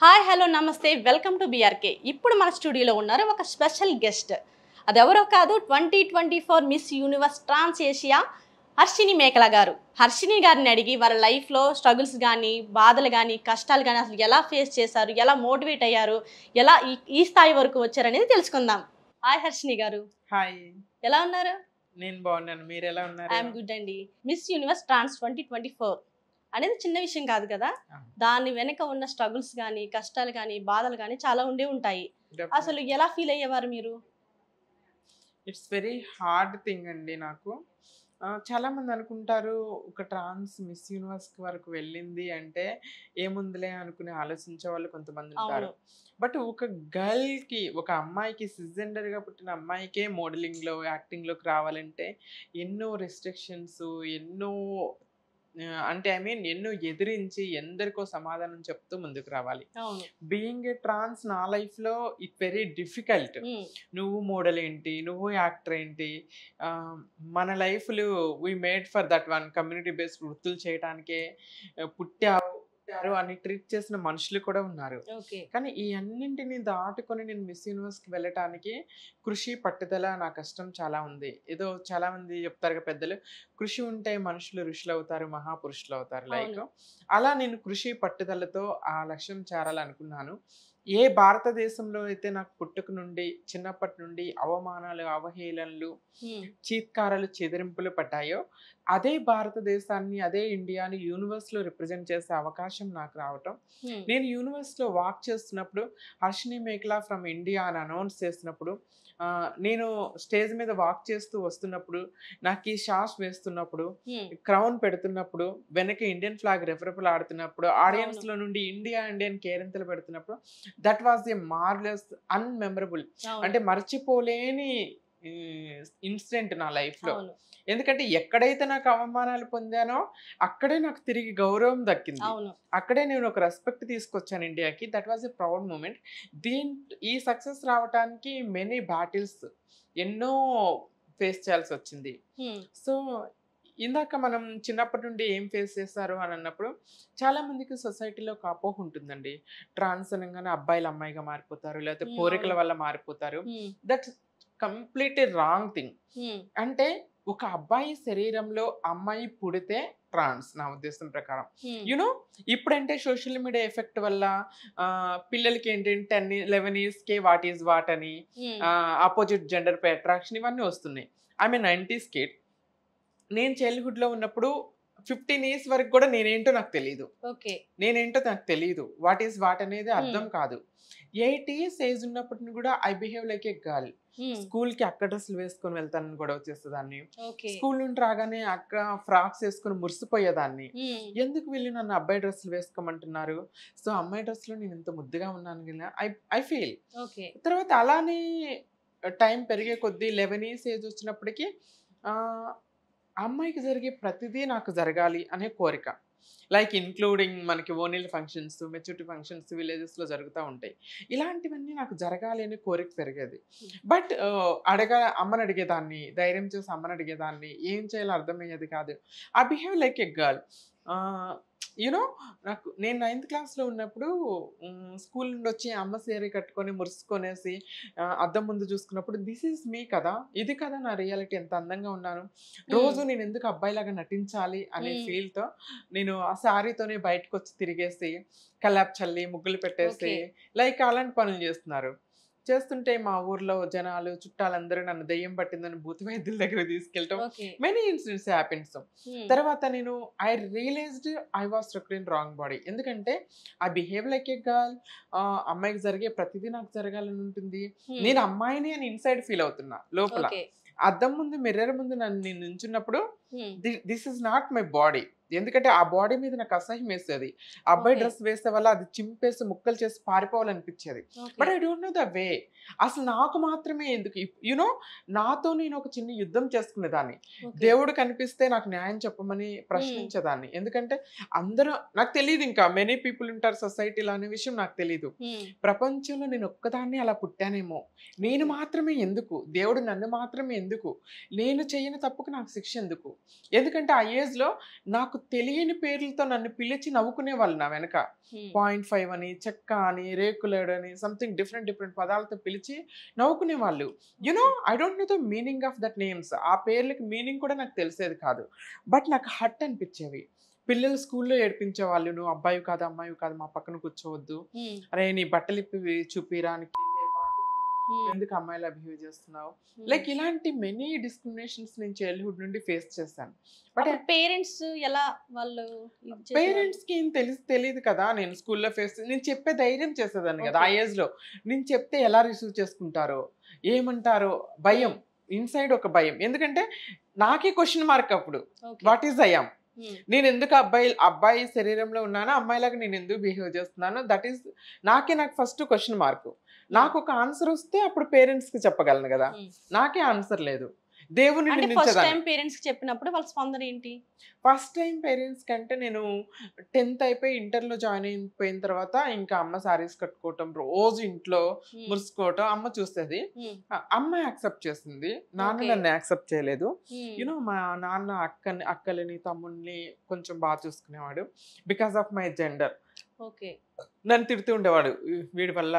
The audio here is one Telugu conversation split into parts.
హాయ్ హలో నమస్తే వెల్కమ్ టు బీఆర్కే. ఇప్పుడు మన స్టూడియోలో ఉన్నారు ఒక స్పెషల్ గెస్ట్. అది ఎవరో కాదు, 2024 మిస్ యూనివర్స్ ట్రాన్స్ ఏషియా హర్షిని మేకల గారు. హర్షిని గారిని అడిగి వారి లైఫ్లో స్ట్రగుల్స్ కానీ, బాధలు కానీ, కష్టాలు కానీ అసలు ఎలా ఫేస్ చేశారు, ఎలా మోటివేట్ అయ్యారు, ఎలా ఈ స్థాయి వరకు వచ్చారనేది తెలుసుకుందాం. హాయ్ హర్షిని గారు, హాయ్. ఎలా ఉన్నారు? నేను బాగున్నాను. మీరెలా ఉన్నారు? ఐఎమ్ గుడ్ అండి. మిస్ యూనివర్స్ ట్రాన్స్ 2024 అనేది చిన్న విషయం కాదు కదా. అవును. దాని వెనక ఉన్న స్ట్రగుల్స్ కానీ, కష్టాలు కానీ, బాధలు కానీ చాలా ఉండే ఉంటాయి. అసలు డెఫినెట్‌లీ. ఎలా ఫీల్ అయ్యేవారు మీరు? ఇట్స్ వెరీ హార్డ్ థింగ్ అండి నాకు. చాలామంది అనుకుంటారు ఒక ట్రాన్స్ మిస్ యూనివర్స్ వరకు వెళ్ళింది అంటే ఏముందిలే అనుకుని ఆలోచించే వాళ్ళు కొంతమంది ఉంటారు. అవును. బట్ ఒక గర్ల్‌కి, ఒక అమ్మాయికి సిస్‌జెండర్‌గా పుట్టిన అమ్మాయికే మోడలింగ్‌లో, యాక్టింగ్‌లోకి రావాలంటే ఎన్నో రెస్ట్రిక్షన్స్, ఎన్నో అంటే ఐ మీన్ ఎన్నో ఎదిరించి ఎందరికో సమాధానం చెప్తూ ముందుకు రావాలి. అవును. బీయింగ్ ఏ ట్రాన్స్ నా లైఫ్‌లో ఇట్ వెరీ డిఫికల్ట్. హ్మ్. నువ్వు మోడల్ ఏంటి? నువ్వు యాక్టర్ ఏంటి? మన లైఫ్‌లు we made for that one community based వృత్తులు చేయటానికే పుట్టారు అని ట్రీట్ చేసిన మనుషులు కూడా ఉన్నారు. ఓకే. కానీ ఈ అన్నింటిని దాటుకొని నేను మిస్ యూనివర్స్‌కి వెళ్ళటానికి కృషి, పట్టుదల, నా కష్టం చాలా ఉంది. ఏదో చాలామంది చెప్తారు కదా పెద్దలు, కృషి ఉంటే మనుషులు ఋషులవుతారు, మహాపురుషులవుతారు. లైక్ అవును. అలా నేను కృషి, పట్టుదలతో ఆ లక్ష్యం చేరాలనుకున్నాను. ఏ భారతదేశంలో అయితే నాకు పుట్టుక నుండి, చిన్నప్పటి నుండి అవమానాలు, అవహేళనలు, హ్మ్. చీత్కారాలు, చెదిరింపులు పడ్డాయో, అదే భారతదేశాన్ని, అదే ఇండియాని యూనివర్స్‌లో రిప్రజెంట్ చేసే అవకాశం నాకు రావటం. హ్మ్. నేను యూనివర్స్‌లో వాక్ చేస్తున్నప్పుడు 'హర్షిని మేకల ఫ్రమ్ ఇండియా' అని అనౌన్స్ చేసినప్పుడు, నేను స్టేజ్ మీద వాక్ చేస్తూ వస్తున్నప్పుడు, నాకు ఈ షాస్ వేస్తున్నప్పుడు, హ్మ్. క్రౌన్ పెడుతున్నప్పుడు, వెనక ఇండియన్ ఫ్లాగ్ రెపరెపలాడుతున్నప్పుడు, అవును. ఆడియన్స్‌లో నుండి ఇండియా, ఇండియన్ కేరింతలు పెడుతున్నప్పుడు, దట్ వాస్ ఎ మార్వెలస్, అన్‌మెమరబుల్, అవును. అంటే మర్చిపోలేని ఇన్సిడెంట్ నా లైఫ్‌లో. అవును. ఎందుకంటే ఎక్కడైతే నాకు అవమానాలు పొందానో, అక్కడే నాకు తిరిగి గౌరవం దక్కింది. అవును. అక్కడే నేను ఒక రెస్పెక్ట్ తీసుకొచ్చాను ఇండియాకి. That was a proud moment. ఈ సక్సెస్ రావటానికి మెనీ బ్యాటిల్స్, ఎన్నో ఫేస్ చేయాల్సొచ్చింది. హ్మ్. సో, ఇందాక మనం చిన్నప్పటి నుండి ఏం ఫేస్ చేశారు అని అన్నప్పుడు, చాలామందికి సొసైటీలో ఒక అపోహ ఉంటుందండి. ట్రాన్స్ అనంగానే అబ్బాయిలు అమ్మాయిగా మారిపోతారు. లేకపోతే హ్మ్. కోరికల అవును. వల్ల మారిపోతారు. హ్మ్. That's completely wrong thing. హ్మ్. అంటే ఒక అబ్బాయి శరీరంలో అమ్మాయి పుడితే ట్రాన్స్ నా ఉద్దేశం ప్రకారం. హ్మ్. యూ నో ఇప్పుడంటే సోషల్ మీడియా ఎఫెక్ట్ వల్ల పిల్లలకి ఏంటంటే 10, 11 ఇయర్స్‌కే వాట్ ఈస్ వాట్ అని, హ్మ్. అపోజిట్ జెండర్‌పై అట్రాక్షన్ ఇవన్నీ వస్తున్నాయి. I mean 90s kid. నేను చైల్డ్‌హుడ్‌లో ఉన్నప్పుడు 15 ఇయర్స్ వరకు కూడా నేనేంటో నాకు తెలీదు. ఓకే. నేనేంటో నాకు తెలీదు. వాట్ ఈస్ వాట్ అనేది హ్మ్. అర్థం కాదు. 8 ఇయర్స్ ఏజ్ ఉన్నప్పటిని కూడా I behave like a girl. హ్మ్. స్కూల్‌కి అక్క డ్రెస్సులు వేసుకొని వెళ్తానని గొడవ చేసేదాన్ని. ఓకే. స్కూల్ నుండి రాగానే అక్క ఫ్రాక్స్ ఏసుకొని మురిసిపోయేదాన్ని. హ్మ్. ఎందుకు వీళ్ళు నన్ను అబ్బాయి డ్రెస్సులు వేసుకోమంటున్నారు? సో, అమ్మాయి డ్రెస్‌లో నేను ఇంత ముద్దుగా ఉన్నాను గదా! I I feel. ఓకే. తర్వాత అలానే టైం పెరిగే కొద్దీ 11 ఇయర్స్ ఏజ్ వచ్చినప్పటికి ఆహ్, అమ్మాయికి జరిగే ప్రతిదీ నాకు జరగాలి అనే కోరిక. లైక్ ఇన్‌క్లూడింగ్ మనకి ఓణీల ఫంక్షన్స్, మెచ్యూరిటీ ఫంక్షన్స్ విలేజెస్‌లో జరుగుతా ఉంటాయి. ఇలాంటివన్నీ నాకు జరగాలి అనే కోరిక పెరిగేది. హ్మ్. బట్ అమ్మని అడిగేదాన్ని. ధైర్యం చేసి అమ్మని అడిగేదాన్ని. ఏం చేయాలో అర్థమయ్యేది కాదు. I behave like a girl. ఆహ్, యూ నో నేను నైన్త్ క్లాస్‌లో ఉన్నప్పుడు స్కూల్ నుండొచ్చి అమ్మ శారీ కట్టుకొని మురిసికొనేసి అద్దం ముందు చూసుకున్నప్పుడు దిస్ ఈజ్ మీ కదా! ఇది కదా నా రియాలిటీ, ఎంత అందంగా ఉన్నాను. హ్మ్. రోజు నేనెందుకు అబ్బాయిలాగా నటించాలి అనే హ్మ్. ఫీల్‌తో నేను ఆ శారీతోనే బయటకొచ్చి తిరిగేసి, కల్లాపు చల్లి, ముగ్గులు పెట్టేసి, ఓకే. లైక్ అలాంటి పనులు చేస్తున్నారు. చేస్తుంటే మా ఊర్లో జనాలు, చుట్టాలందరూ నన్ను దెయ్యం పట్టిందని భూత వైద్యుల దగ్గరికి తీసుకెళ్ళటం, okay. Many incidents happens. Hmm. తర్వాత నేను I realised I was struck in wrong body. ఎందుకంటే I behave like a girl. అమ్మాయికి జరిగే ప్రతిదీ నాకు జరగాలని ఉంటుంది. హ్మ్. నేను అమ్మాయిని అని ఇన్‌సైడ్ ఫీల్ అవుతున్నా లోపల. ఓకే. అద్దం ముందు, మిర్రర్ ముందు నేను నించున్నప్పుడు హ్మ్. This is not my body. ఎందుకంటే ఆ బాడీ మీద నాకు అసహ్యమేసేది. అబ్బాయి ఓకే. డ్రెస్ వేసే వల్ల అది చింపేసి ముక్కలు చేసి పారిపోవాలనిపించేది. Okay. But I don't know the way. అసలు నాకు మాత్రమే ఎందుకు నాతో నేను ఒక చిన్న యుద్ధం చేసుకునేదాన్ని. ఓకే. దేవుడు కనిపిస్తే నాకు న్యాయం చెప్పమని హ్మ్. ప్రశ్నించేదాన్ని. ఎందుకంటే అందరూ నాకు తెలీదింకా మెనీ పీపుల్ ఉంటారు సొసైటీలో అనే విషయం నాకు తెలీదు. హ్మ్. ప్రపంచంలో నేను ఒక్కదాన్నే అలా పుట్టానేమో! నేను ఓకే. మాత్రమే ఎందుకు? దేవుడు నన్ను మాత్రమే ఎందుకు? నేను చెయ్యని తప్పుకు నాకు శిక్ష ఎందుకు? ఎందుకంటే ఆ ఏజ్లో నాకు తెలియని పేర్లతో నన్ను పిలిచి నవ్వుకునే వాళ్ళు నా వెనక. 0.5 అని, చెక్క అని, రేకులేడు అని, సంథింగ్ డిఫరెంట్ డిఫరెంట్ పదాలతో పిలిచి నవ్వుకునే వాళ్ళు. I don't know the meaning of that names. ఆ పేర్లకి మీనింగ్ కూడా నాకు తెలిసేది కాదు. బట్ నాకు హర్ట్ అనిపించేవి. పిల్లలు స్కూల్లో ఏడిపించేవాళ్ళు, నువ్వు అబ్బాయి కాదు అమ్మాయి కాదు మా పక్కన కూర్చోవద్దు, అరే నీ బట్టలు ఇప్పి చూపిరా, ఎందుకు అమ్మాయిలా బిహేవ్ చేస్తున్నావు, లైక్ ఇలాంటి మెనీ డిస్క్రిమినేషన్స్ నేను చైల్డ్హుడ్ నుండి ఫేస్ చేశాను. బట్ పేరెంట్స్ ఎలా వాళ్ళు పేరెంట్స్ కి ఏం తెలియదు కదా. నేను స్కూల్లో నేను చెప్పే ధైర్యం చేసేదాన్ని కదా ఆ ఏజ్ లో. నేను చెప్తే ఎలా రిసీవ్ చేసుకుంటారో, ఏమంటారో భయం, ఇన్సైడ్ ఒక భయం. ఎందుకంటే నాకే క్వశ్చన్ మార్క్ అప్పుడు, వాట్ ఈస్ ఐ యామ్, నేను ఎందుకు అబ్బాయి శరీరంలో ఉన్నానో అమ్మాయిలాగా నేను ఎందుకు బిహేవ్ చేస్తున్నాను, దట్ ఈస్ నాకు ఫస్ట్ క్వశ్చన్ మార్క్. నాకు ఒక ఆన్సర్ వస్తే అప్పుడు పేరెంట్స్ కి చెప్పగలను కదా, నాకే ఆన్సర్ లేదు. దేవుని పేరెంట్స్ కి చెప్పినప్పుడు వాళ్ళ స్పందన ఏంటి? ఫస్ట్ టైం పేరెంట్స్ కంటే నేను 10th అయిపోయి ఇంటర్లో జాయిన్ అయిపోయిన తర్వాత ఇంకా అమ్మ సారీస్ కట్టుకోవటం, రోజు ఇంట్లో మురుసుకోవటం అమ్మ చూస్తుంది. అమ్మ యాక్సెప్ట్ చేసింది, నాన్న నన్ను యాక్సెప్ట్ చేయలేదు. మా నాన్న అక్కలని తమ్ముడిని కొంచెం బాగా చూసుకునేవాడు బికాస్ ఆఫ్ మై జెండర్. నన్ను తిడుతూ ఉండేవాడు, వీడి వల్ల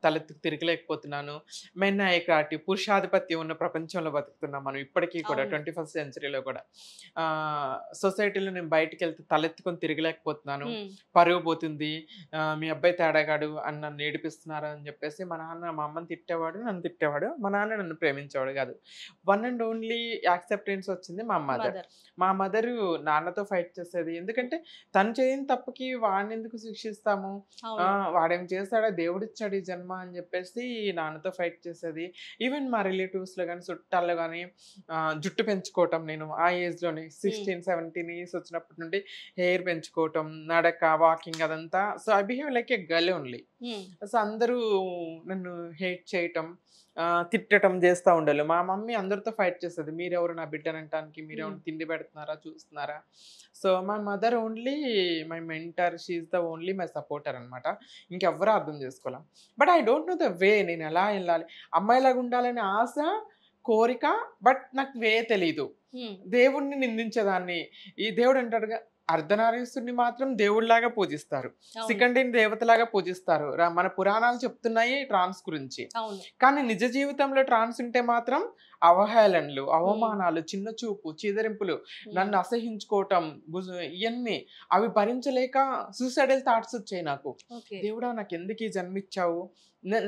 తలెత్తుకు తిరగలేకపోతున్నాను, మెన్ ఏకాటి పురుషాధిపత్యం ఉన్న ప్రపంచంలో బతుకుతున్నాం మనం ఇప్పటికీ కూడా, 21st సెంచరీలో కూడా. సొసైటీలో నేను బయటకు వెళ్తే తలెత్తుకొని తిరగలేకపోతున్నాను, పరువు పోతుంది, మీ అబ్బాయి తేడాగాడు అని నన్ను ఏడిపిస్తున్నారు అని చెప్పేసి మా అమ్మని తిట్టేవాడు, నన్ను తిట్టేవాడు. మా నాన్న నన్ను ప్రేమించేవాడు కాదు. వన్ అండ్ ఓన్లీ యాక్సెప్టెన్స్ వచ్చింది మా మదర్. మా మదరు నాన్నతో ఫైట్ చేసేది. ఎందుకంటే తను చేయని తప్పుకి వాడిని ఎందుకు శిక్షిస్తాము, వాడేం చేస్తాడా, దేవుడిచ్చాడు ఈ జన్మ అని చెప్పేసి నాన్నతో ఫైట్ చేసేది. ఈవెన్ మా రిలేటివ్స్ లో కానీ చుట్టాల్లో కానీ జుట్టు పెంచుకోవటం, నేను ఆ ఏజ్ లోనే 16-17 ఇయర్స్ వచ్చినప్పటి నుండి హెయిర్ పెంచుకోవటం, నడక, వాకింగ్ అదంతా. So I behave like a girl only. So అందరూ నన్ను హేట్ చేయటం, తిట్టడం చేస్తూ ఉండాలి. మా మమ్మీ అందరితో ఫైట్ చేస్తుంది, మీరెవరు నా బిడ్డనంటానికి, మీరెవరు తిండి పెడుతున్నారా చూస్తున్నారా. So my mother only my mentor, she is the only my supporter అనమాట. ఇంకెవ్వరూ అర్థం చేసుకోలేం. But I don't know the way, నేను ఎలా వెళ్ళాలి, అమ్మాయిలాగా ఉండాలనే ఆశ, కోరిక, బట్ నాకు వే తెలీదు. దేవుణ్ణి నిందించేదాన్ని. ఈ దేవుడు అంటాడుగా, అర్ధనారీశ్వరుని మాత్రం దేవుడిలాగా పూజిస్తారు, సికండిని దేవతలాగా పూజిస్తారు. మన పురాణాలు చెప్తున్నాయి ట్రాన్స్ గురించి. కానీ నిజ జీవితంలో ట్రాన్స్ ఉంటే మాత్రం అవహేళనలు, అవమానాలు, చిన్న చూపు, చీదరింపులు, నన్ను అసహించుకోవటం, ఇవన్నీ అవి భరించలేక సూసైడల్ థాట్స్ వచ్చాయి నాకు. దేవుడా నాకు ఎందుకు ఈ జన్మిచ్చావు,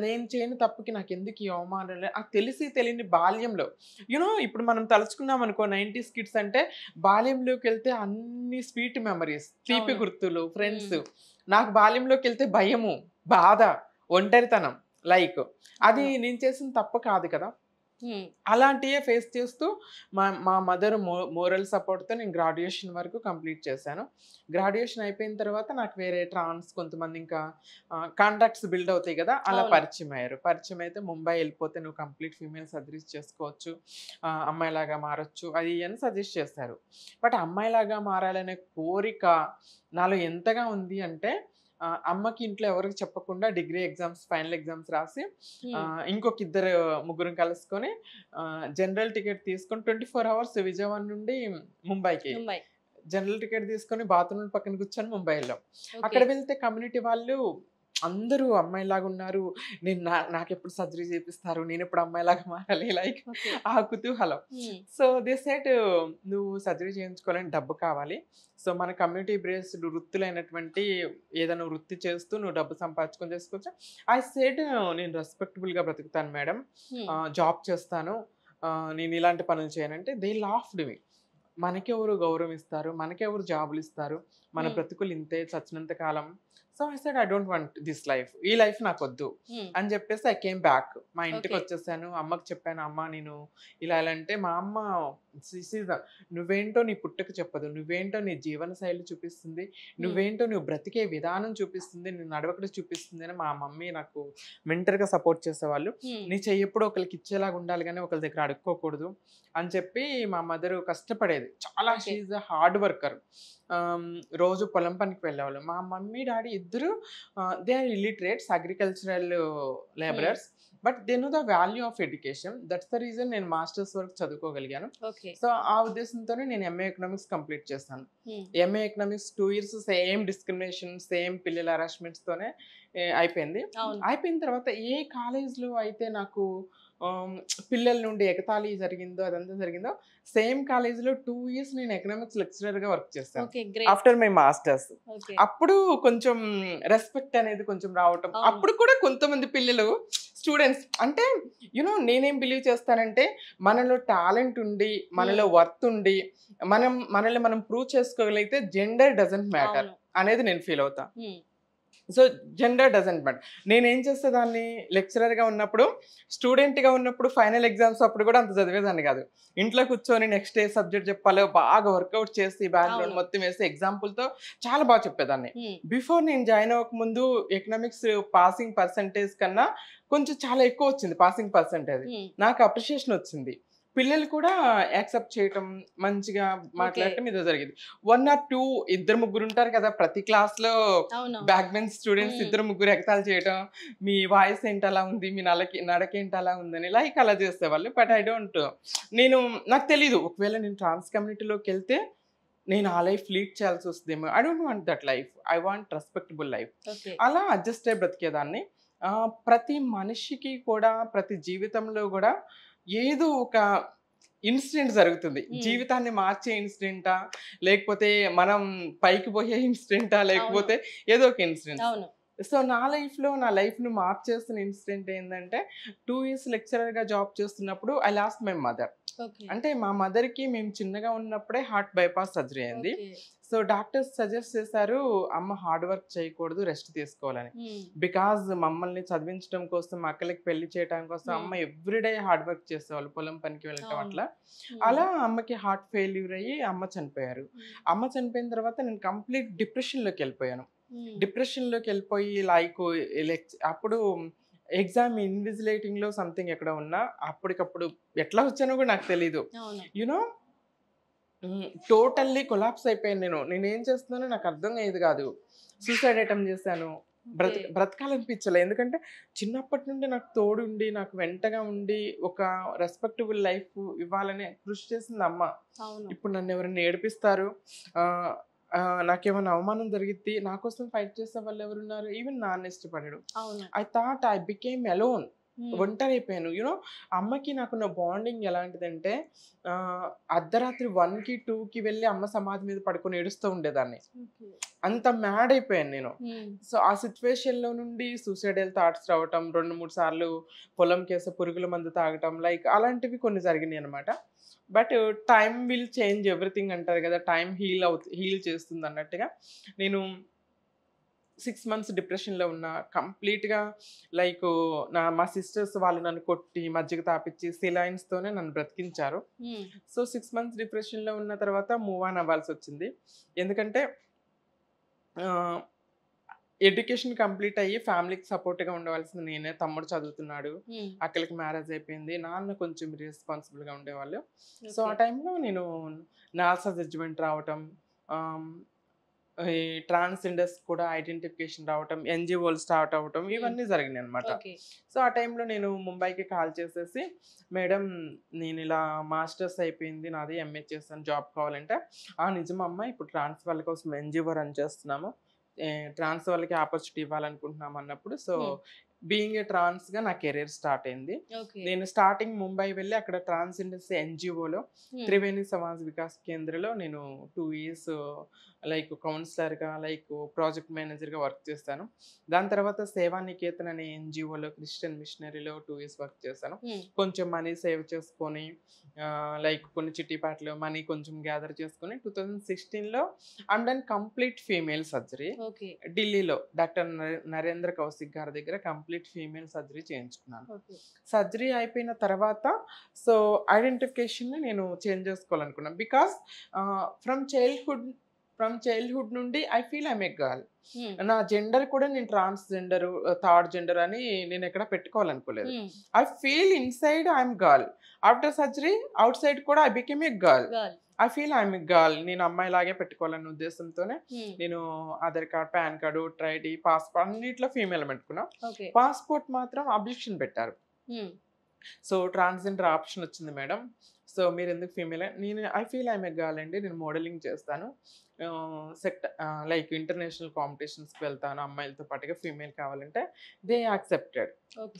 నేను చేయని తప్పుకి నాకు ఎందుకు ఈ అవమానాలు, ఆ తెలిసి తెలియని బాల్యంలో. ఇప్పుడు మనం తలుచుకున్నాం అనుకో 90s కిడ్స్ అంటే బాల్యంలోకి వెళ్తే అన్ని స్వీట్ మెమరీస్, తీపి గుర్తులు, ఫ్రెండ్స్. నాకు బాల్యంలోకి వెళ్తే భయము, బాధ, ఒంటరితనం, లైక్ అది నేను చేసిన తప్పు కాదు కదా. అలాంటివే ఫేస్ చేస్తూ మా మదర్ మోరల్ సపోర్ట్తో నేను గ్రాడ్యుయేషన్ వరకు కంప్లీట్ చేశాను. గ్రాడ్యుయేషన్ అయిపోయిన తర్వాత నాకు వేరే ట్రాన్స్ కొంతమంది ఇంకా కాంటాక్ట్స్ బిల్డ్ అవుతాయి కదా, అలా పరిచయం అయ్యారు. పరిచయం అయితే ముంబై వెళ్ళిపోతే నువ్వు కంప్లీట్ ఫీమేల్ సర్జరీస్ చేసుకోవచ్చు, అమ్మాయిలాగా మారచ్చు, అది అని సజెస్ట్ చేశారు. బట్ అమ్మాయిలాగా మారాలనే కోరిక నాలో ఎంతగా ఉంది అంటే, అమ్మకి ఇంట్లో ఎవరికి చెప్పకుండా డిగ్రీ ఎగ్జామ్స్, ఫైనల్ ఎగ్జామ్స్ రాసి ఇంకొక ముగ్గురు కలుసుకొని జనరల్ టికెట్ తీసుకొని 24 hours విజయవాడ నుండి ముంబైకి జనరల్ టికెట్ తీసుకొని బాత్రూమ్ పక్కన కూర్చొని ముంబై వెళ్ళాం. అక్కడ వెళ్తే కమ్యూనిటీ వాళ్ళు అందరూ అమ్మాయిలాగా ఉన్నారు, నాకు ఎప్పుడు సర్జరీ చేపిస్తారు, నేను ఎప్పుడు అమ్మాయిలాగా మారాలి, లైక్ ఆ కుతూహలం. సో దే సెడ్, నువ్వు సర్జరీ చేయించుకోవాలని డబ్బు కావాలి, సో మన కమ్యూనిటీ బేస్డ్ వృత్తులైనటువంటి ఏదైనా వృత్తి చేస్తూ నువ్వు డబ్బు సంపాదించుకొని చేసుకోవచ్చు. ఐ సెడ్, నేను రెస్పెక్టబుల్గా బ్రతుకుతాను మేడం, జాబ్ చేస్తాను, నేను ఇలాంటి పనులు చేయనంటే దే లాఫ్డ్ మీ. మనకెవరు గౌరవం ఇస్తారు, మనకెవరు జాబులు ఇస్తారు, మన బ్రతుకులు ఇంతే చచ్చినంత కాలం. So I said, I don't want this life, ఈ లైఫ్ నాకు వద్దు అని చెప్పేసి ఐ కేమ్ బ్యాక్. మా ఇంటికి వచ్చేసాను, అమ్మకి చెప్పాను, అమ్మ నేను ఇలా అంటే మా అమ్మ నువ్వేంటో నీ పుట్టుక చెప్పదు, నువ్వేంటో నీ జీవన శైలి చూపిస్తుంది, నువ్వేంటో నువ్వు బ్రతికే విధానం చూపిస్తుంది, నీ నడవకడ చూపిస్తుంది అని మా మమ్మీ నాకు మెంటర్గా సపోర్ట్ చేసేవాళ్ళు. నీ చెయ్యి ఎప్పుడు ఒకరికి ఇచ్చేలాగా ఉండాలి కానీ ఒకరి దగ్గర అడుక్కోకూడదు అని చెప్పి మా మదర్ కష్టపడేది చాలా. She's a hard worker. రోజు పొలం పనికి వెళ్ళేవాళ్ళు. మా మమ్మీ, డాడీ ఇద్దరు they are illiterates, agricultural labourers. But they know the value of education. That's the reason నేను మాస్టర్స్ వరకు చదువుకోగలిగాను. సో ఆ ఉద్దేశంతోనే నేను ఎంఏ ఎకనామిక్స్ కంప్లీట్ చేశాను. MA economics 2 years same discrimination, same పిల్లల హరాస్మెంట్స్తోనే అయిపోయింది. అయిపోయిన తర్వాత ఏ కాలేజ్లో అయితే నాకు పిల్లల నుండి ఎగతాళి జరిగిందో, అదంతా జరిగిందో, సేమ్ కాలేజ్లో 2 years నేను ఎకనామిక్స్ లెక్చరర్గా వర్క్ చేస్తాను ఆఫ్టర్ మై మాస్టర్స్. అప్పుడు కొంచెం రెస్పెక్ట్ అనేది కొంచెం రావటం. అప్పుడు కూడా కొంతమంది పిల్లలు స్టూడెంట్స్ అంటే నేనేం బిలీవ్ చేస్తానంటే, మనలో టాలెంట్ ఉండి, మనలో వర్త్ ఉండి, మనల్ని మనం ప్రూవ్ చేసుకోగలిగితే జెండర్ డజంట్ మ్యాటర్ అనేది నేను ఫీల్ అవుతా. So gender doesn't matter. నేనేం చేసేదాన్ని లెక్చరర్గా ఉన్నప్పుడు, స్టూడెంట్గా ఉన్నప్పుడు ఫైనల్ ఎగ్జామ్స్ అప్పుడు కూడా అంత చదివేదాన్ని కాదు. ఇంట్లో కూర్చొని నెక్స్ట్ ఏ సబ్జెక్ట్ చెప్పాలో బాగా వర్కౌట్ చేసి బ్యాక్గ్రౌండ్ మొత్తం వేసి ఎగ్జాంపుల్తో చాలా బాగా చెప్పేదాన్ని. బిఫోర్ నేను జాయిన్ అవ్వకముందు ఎకనామిక్స్ పాసింగ్ పర్సంటేజ్ కన్నా కొంచెం చాలా ఎక్కువ వచ్చింది పాసింగ్ పర్సంటేజ్. నాకు అప్రిషియేషన్ వచ్చింది. పిల్లలు కూడా యాక్సెప్ట్ చేయటం, మంచిగా మాట్లాడటం ఇదో జరిగింది. 1 or 2 2 3 ఉంటారు కదా ప్రతి క్లాస్లో బ్యాక్ బెంచ్ స్టూడెంట్స్, 2 3 ఎగతాళి చేయటం, మీ వాయిస్ ఏంటి అలా ఉంది, మీ నడకేంటి అలా ఉందని లైక్ అలా చేసేవాళ్ళు. బట్ నాకు తెలీదు, ఒకవేళ నేను ట్రాన్స్ కమ్యూనిటీలోకి వెళ్తే నేను ఆ లైఫ్ లీడ్ చేయాల్సి వస్తుందేమో. I don't want that life, I want respectable life. అలా అడ్జస్ట్ అయ్యి బ్రతికేదాన్ని. ప్రతి మనిషికి కూడా ప్రతి జీవితంలో కూడా ఏదో ఒక ఇన్సిడెంట్ జరుగుతుంది. జీవితాన్ని మార్చే ఇన్సిడెంటా, లేకపోతే మనం పైకి పోయే ఇన్సిడెంటా, లేకపోతే ఏదో ఒక ఇన్సిడెంట్. సో నా లైఫ్ను మార్చేస్తున్న ఇన్సిడెంట్ ఏంటంటే, 2 years లెక్చరర్గా జాబ్ చేస్తున్నప్పుడు ఐ లాస్ట్ మై మదర్. అంటే మా మదర్కి మేము చిన్నగా ఉన్నప్పుడే హార్ట్ బైపాస్ సర్జరీ అయింది. సో డాక్టర్స్ సజెస్ట్ చేశారు, అమ్మ హార్డ్ వర్క్ చేయకూడదు, రెస్ట్ తీసుకోవాలని. బికాజ్ మమ్మల్ని చదివించడం కోసం, అక్కలకి పెళ్లి చేయడం కోసం అమ్మ ఎవ్రీడే హార్డ్ వర్క్ చేసేవాళ్ళు, పొలం పనికి వెళ్ళటం అట్లా. అలా అమ్మకి హార్ట్ ఫెయిల్యూర్ అయ్యి అమ్మ చనిపోయారు. అమ్మ చనిపోయిన తర్వాత నేను కంప్లీట్ డిప్రెషన్లోకి వెళ్ళిపోయాను. డిప్రెషన్లోకి వెళ్ళిపోయి అప్పుడు ఎగ్జామ్ ఇన్విజిలేటింగ్లో సంథింగ్ ఎక్కడ ఉన్నా అప్పటికప్పుడు ఎట్లా వచ్చానో కూడా నాకు తెలీదు. టోటల్లీ కొలాప్స్ అయిపోయాను. నేనేం చేస్తున్నానో నాకు అర్థం అయ్యేది కాదు. సూసైడ్ అటెంప్ట్ చేశాను. బ్రతకాలనిపించలే. ఎందుకంటే చిన్నప్పటి నుండి నాకు తోడుండి, నాకు వెంటగా ఉండి, ఒక రెస్పెక్టబుల్ లైఫ్ ఇవ్వాలని కృషి చేసింది అమ్మ. ఇప్పుడు నన్ను ఎవరైనా ఏడిపిస్తారు, నాకేమైనా అవమానం జరిగిద్ది, నా కోసం ఫైట్ చేసే వాళ్ళు ఎవరున్నారు? ఈవెన్ నాన్న ఇష్టపడాడు. I thought I became alone. ఒంటరి అయిపోయాను. అమ్మకి నాకున్న బాండింగ్ ఎలాంటిదంటే, అర్ధరాత్రి 1కి 2కి వెళ్ళి అమ్మ సమాధి మీద పడుకొని ఏడుస్తూ ఉండేదాన్ని. అంత మ్యాడ్ అయిపోయాను నేను. సో ఆ సిచ్యువేషన్లో నుండి సూసైడల్ థాట్స్ రావటం, 2-3 సార్లు పొలం కేసే పురుగుల మందు తాగటం, లైక్ అలాంటివి కొన్ని జరిగినాయి అనమాట. But time will change everything అంటారు కదా, టైం హీల్ చేస్తుంది అన్నట్టుగా నేను 6 months డిప్రెషన్లో ఉన్నా. కంప్లీట్గా లైక్ మా సిస్టర్స్ వాళ్ళు నన్ను కొట్టి, మజ్జిగ తాపిచ్చి, సిలైన్స్తోనే నన్ను బ్రతికించారు. సో 6 months డిప్రెషన్లో ఉన్న తర్వాత మూవ్ ఆన్ అవ్వాల్సి వచ్చింది. ఎందుకంటే ఎడ్యుకేషన్ కంప్లీట్ అయ్యి ఫ్యామిలీకి సపోర్ట్గా ఉండవలసింది నేనే. తమ్ముడు చదువుతున్నాడు, అక్కడికి మ్యారేజ్ అయిపోయింది, నాన్న కొంచెం రెస్పాన్సిబుల్గా ఉండేవాళ్ళు. సో ఆ టైంలో నేను నాల్సా జడ్జిమెంట్ రావటం, ఈ ట్రాన్స్జెండర్స్ కూడా ఐడెంటిఫికేషన్ రావటం, ఎన్జిఓలు స్టార్ట్ అవ్వటం, ఇవన్నీ జరిగినాయి అనమాట. సో ఆ టైంలో నేను ముంబైకి కాల్ చేసేసి, మేడం నేను ఇలా మాస్టర్స్ అయిపోయింది నాది, ఎంఏ చేస్తాను, జాబ్ కావాలంటే, నిజమమ్మా ఇప్పుడు ట్రాన్స్ వాళ్ళ కోసం ఎన్జిఓ రన్ చేస్తున్నాము, ట్రాన్స్ వాళ్ళకి ఆపర్చునిటీ ఇవ్వాలనుకుంటున్నాం అన్నప్పుడు, సో బీయింగ్ ఏ ట్రాన్స్గా నా కెరీర్ స్టార్ట్ అయింది. నేను స్టార్టింగ్ ముంబై వెళ్ళి అక్కడ ట్రాన్స్జెండర్స్ ఎన్జిఓలో త్రివేణి సమాజ్ వికాస్ కేంద్రలో నేను 2 years లైక్ కౌన్సిలర్గా, లైక్ ప్రాజెక్ట్ మేనేజర్గా వర్క్ చేస్తాను. దాని తర్వాత సేవానికేతన్ అనే ఎన్జిఓలో క్రిస్టియన్ మిషనరీలో 2 years వర్క్ చేశాను. కొంచెం మనీ సేవ్ చేసుకొని, లైక్ కొన్ని చిట్టిపాట్లు మనీ కొంచెం గ్యాదర్ చేసుకొని 2016లో I'm done complete female surgery. ఢిల్లీలో డాక్టర్ నరేంద్ర కౌశిక్ గారి దగ్గర కంప్లీట్ ఫీమేల్ సర్జరీ చేయించుకున్నాను. సర్జరీ అయిపోయిన తర్వాత సో ఐడెంటిఫికేషన్ నేను చేంజ్ చేసుకోవాలనుకున్నాను. బికాస్ ఫ్రమ్ ఫ్రమ్ చైల్డ్హుడ్ నుండి I feel I'm a girl. నా జెండర్ కూడా నేను ట్రాన్స్జెండర్, థర్డ్ జెండర్ అని నేను ఎక్కడ పెట్టుకోవాలనుకోలేదు. I feel inside I'm girl. After surgery outside కూడా I became a girl. I feel I'm a girl. నేను అమ్మాయిలాగే పెట్టుకోవాలన్న ఉద్దేశంతోనే నేను Aadhaar card, pan card, voter ID, passport అన్నిట్లో ఫీమేల్ పెట్టుకున్నా. పాస్పోర్ట్ మాత్రం అబ్లిక్షన్ పెట్టారు. సో ట్రాన్స్జెండర్ ఆప్షన్ వచ్చింది మేడం. సో మీరు ఎందుకు ఫీమేల్? నేను I feel I'm a girl అండి. నేను మోడలింగ్ చేస్తాను, లైక్ ఇంటర్నేషనల్ కాంపిటీషన్స్కి వెళ్తాను, అమ్మాయిలతో పాటుగా ఫీమేల్ కావాలంటే దే యాక్సెప్టెడ్.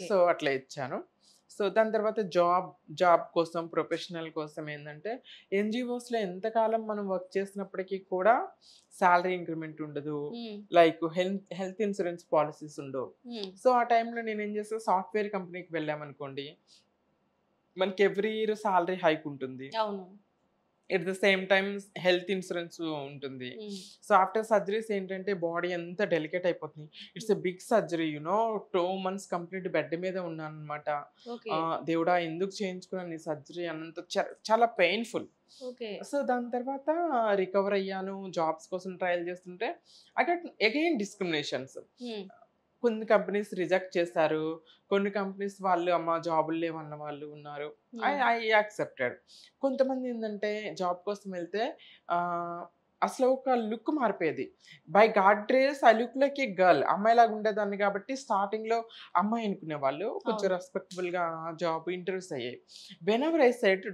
సో అట్లా ఇచ్చాను. సో దాని తర్వాత జాబ్ కోసం, ప్రొఫెషనల్ కోసం ఏంటంటే ఎన్జిఓస్లో ఎంతకాలం మనం వర్క్ చేసినప్పటికీ కూడా శాలరీ ఇంక్రిమెంట్ ఉండదు, లైక్ హెల్త్ ఇన్సూరెన్స్ పాలసీస్ ఉండవు. సో ఆ టైంలో నేను ఏం చేస్తాను, సాఫ్ట్వేర్ కంపెనీకి వెళ్ళామనుకోండి, మనకి ఎవ్రీ ఇయర్ శాలరీ హైక్ ఉంటుంది, at the same time health insurance ఉంటుంది. సో ఆఫ్టర్ సర్జరీస్ ఏంటంటే బాడీ ఎంత డెలికేట్ అయిపోతుంది. It's a big surgery, 2 months complete bed మీద ఉన్నాను అనమాట. దేవుడా ఎందుకు చేయించుకున్నాను ఈ సర్జరీ అన్నంత చాలా పెయిన్ఫుల్. సో దాని తర్వాత రికవర్ అయ్యాను, జాబ్స్ కోసం ట్రయల్ చేస్తుంటే ఐ గట్ అగైన్ డిస్క్రిమినేషన్స్. కొన్ని కంపెనీస్ రిజెక్ట్ చేశారు, కొన్ని కంపెనీస్ వాళ్ళు అమ్మ జాబులు లేవన్న వాళ్ళు ఉన్నారు. I accepted. కొంతమంది ఏంటంటే జాబ్ కోసం వెళ్తే అసలు ఒక లుక్ మారిపోయేది. By God grace I look like a girl. అమ్మాయిలాగా ఉండేదాన్ని కాబట్టి స్టార్టింగ్లో అమ్మాయి అనుకునే వాళ్ళు, కొంచెం రెస్పెక్టబుల్గా జాబ్ ఇంటర్వ్యూస్ అయ్యాయి. Whenever I set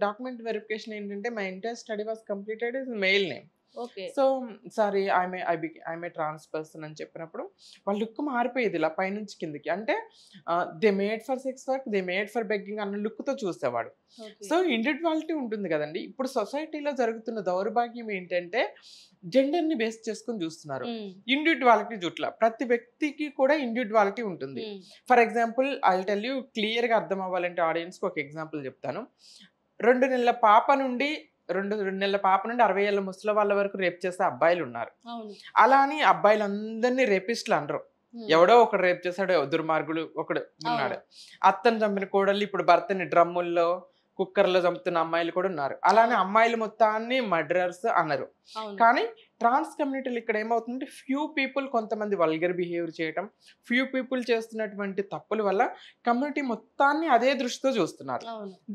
document verification ఏంటంటే my entire study was completed is male name. So sorry I'm A trans person అని చెప్పినప్పుడు వాళ్ళ లుక్ మారిపోయేది ఇలా పైనుంచి కిందకి. అంటే they made for sex work, they made for begging అన్న లుక్తో చూసేవాడు. సో ఇండివిడ్యువాలిటీ ఉంటుంది కదండి. ఇప్పుడు సొసైటీలో జరుగుతున్న దౌర్భాగ్యం ఏంటంటే జెండర్ని బేస్ చేసుకుని చూస్తున్నారు, ఇండివిడ్యువాలిటీ జుట్ల. ప్రతి వ్యక్తికి కూడా ఇండివిడ్యువాలిటీ ఉంటుంది. For example I will tell you, క్లియర్గా అర్థం అవ్వాలంటే ఆడియన్స్కి ఒక ఎగ్జాంపుల్ చెప్తాను. 2 నెలల పాప నుండి 2 నెలల పాప నుండి 60 ఏళ్ళ ముసలి వాళ్ళ వరకు రేప్ చేసే అబ్బాయిలు ఉన్నారు. అలా అని అబ్బాయిలందరినీ రేపిస్టులు అనరు. ఎవడో ఒకడు రేప్ చేశాడు, దుర్మార్గుడు ఒకడు ఉన్నాడు. అత్తను చంపిన కోడళ్ళు ఇప్పుడు భర్తని డ్రమ్ముల్లో, కుక్కర్లో చంపుతున్న అమ్మాయిలు కూడా ఉన్నారు. అలానే అమ్మాయిలు మొత్తాన్ని మర్డరర్స్ అన్నారు. కానీ ట్రాన్స్ కమ్యూనిటీలు ఇక్కడ ఏమవుతుందంటే ఫ్యూ పీపుల్ కొంతమంది వల్గర్ బిహేవియర్ చేయటం, ఫ్యూ పీపుల్ చేస్తున్నటువంటి తప్పుల వల్ల కమ్యూనిటీ మొత్తాన్ని అదే దృష్టితో చూస్తున్నారు.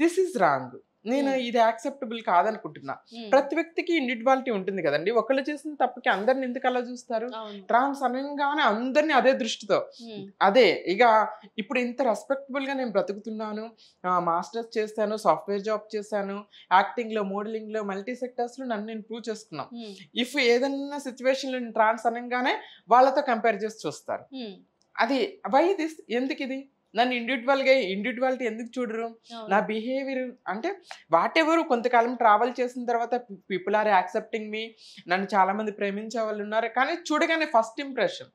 This is wrong. నేను ఇది యాక్సెప్టబుల్ కాదనుకుంటున్నా. ప్రతి వ్యక్తికి ఇండివిడ్యువాలిటీ ఉంటుంది కదండి. ఒకళ్ళు చేసిన తప్పుకి అందరిని ఎందుకు అలా చూస్తారు? ట్రాన్స్ అనగానే అందరినీ అదే దృష్టితో, అదే ఇక ఇప్పుడు ఇంత రెస్పెక్టబుల్ గా నేను బ్రతుకుతున్నాను, మాస్టర్స్ చేశాను, సాఫ్ట్వేర్ జాబ్ చేశాను, యాక్టింగ్ లో, మోడలింగ్ లో, మల్టీ సెక్టర్స్ లో నన్ను నేను ప్రూవ్ చేసుకున్నాను. ఇఫ్ ఏదన్నా సిచ్యువేషన్ లో ట్రాన్స్ అనగానే వాళ్ళతో కంపేర్ చేసి చూస్తారు. అది వై దిస్, ఎందుకు ఇది? నన్ను ఇండివిడ్యువాలిటీ ఎందుకు చూడరు? నా బిహేవియర్ అంటే వాట్ ఎవరు, కొంతకాలం ట్రావెల్ చేసిన తర్వాత పీపుల్ ఆర్ యాక్సెప్టింగ్ మీ, నన్ను చాలా మంది ప్రేమించే వాళ్ళు ఉన్నారు. కానీ చూడగానే ఫస్ట్ ఇంప్రెషన్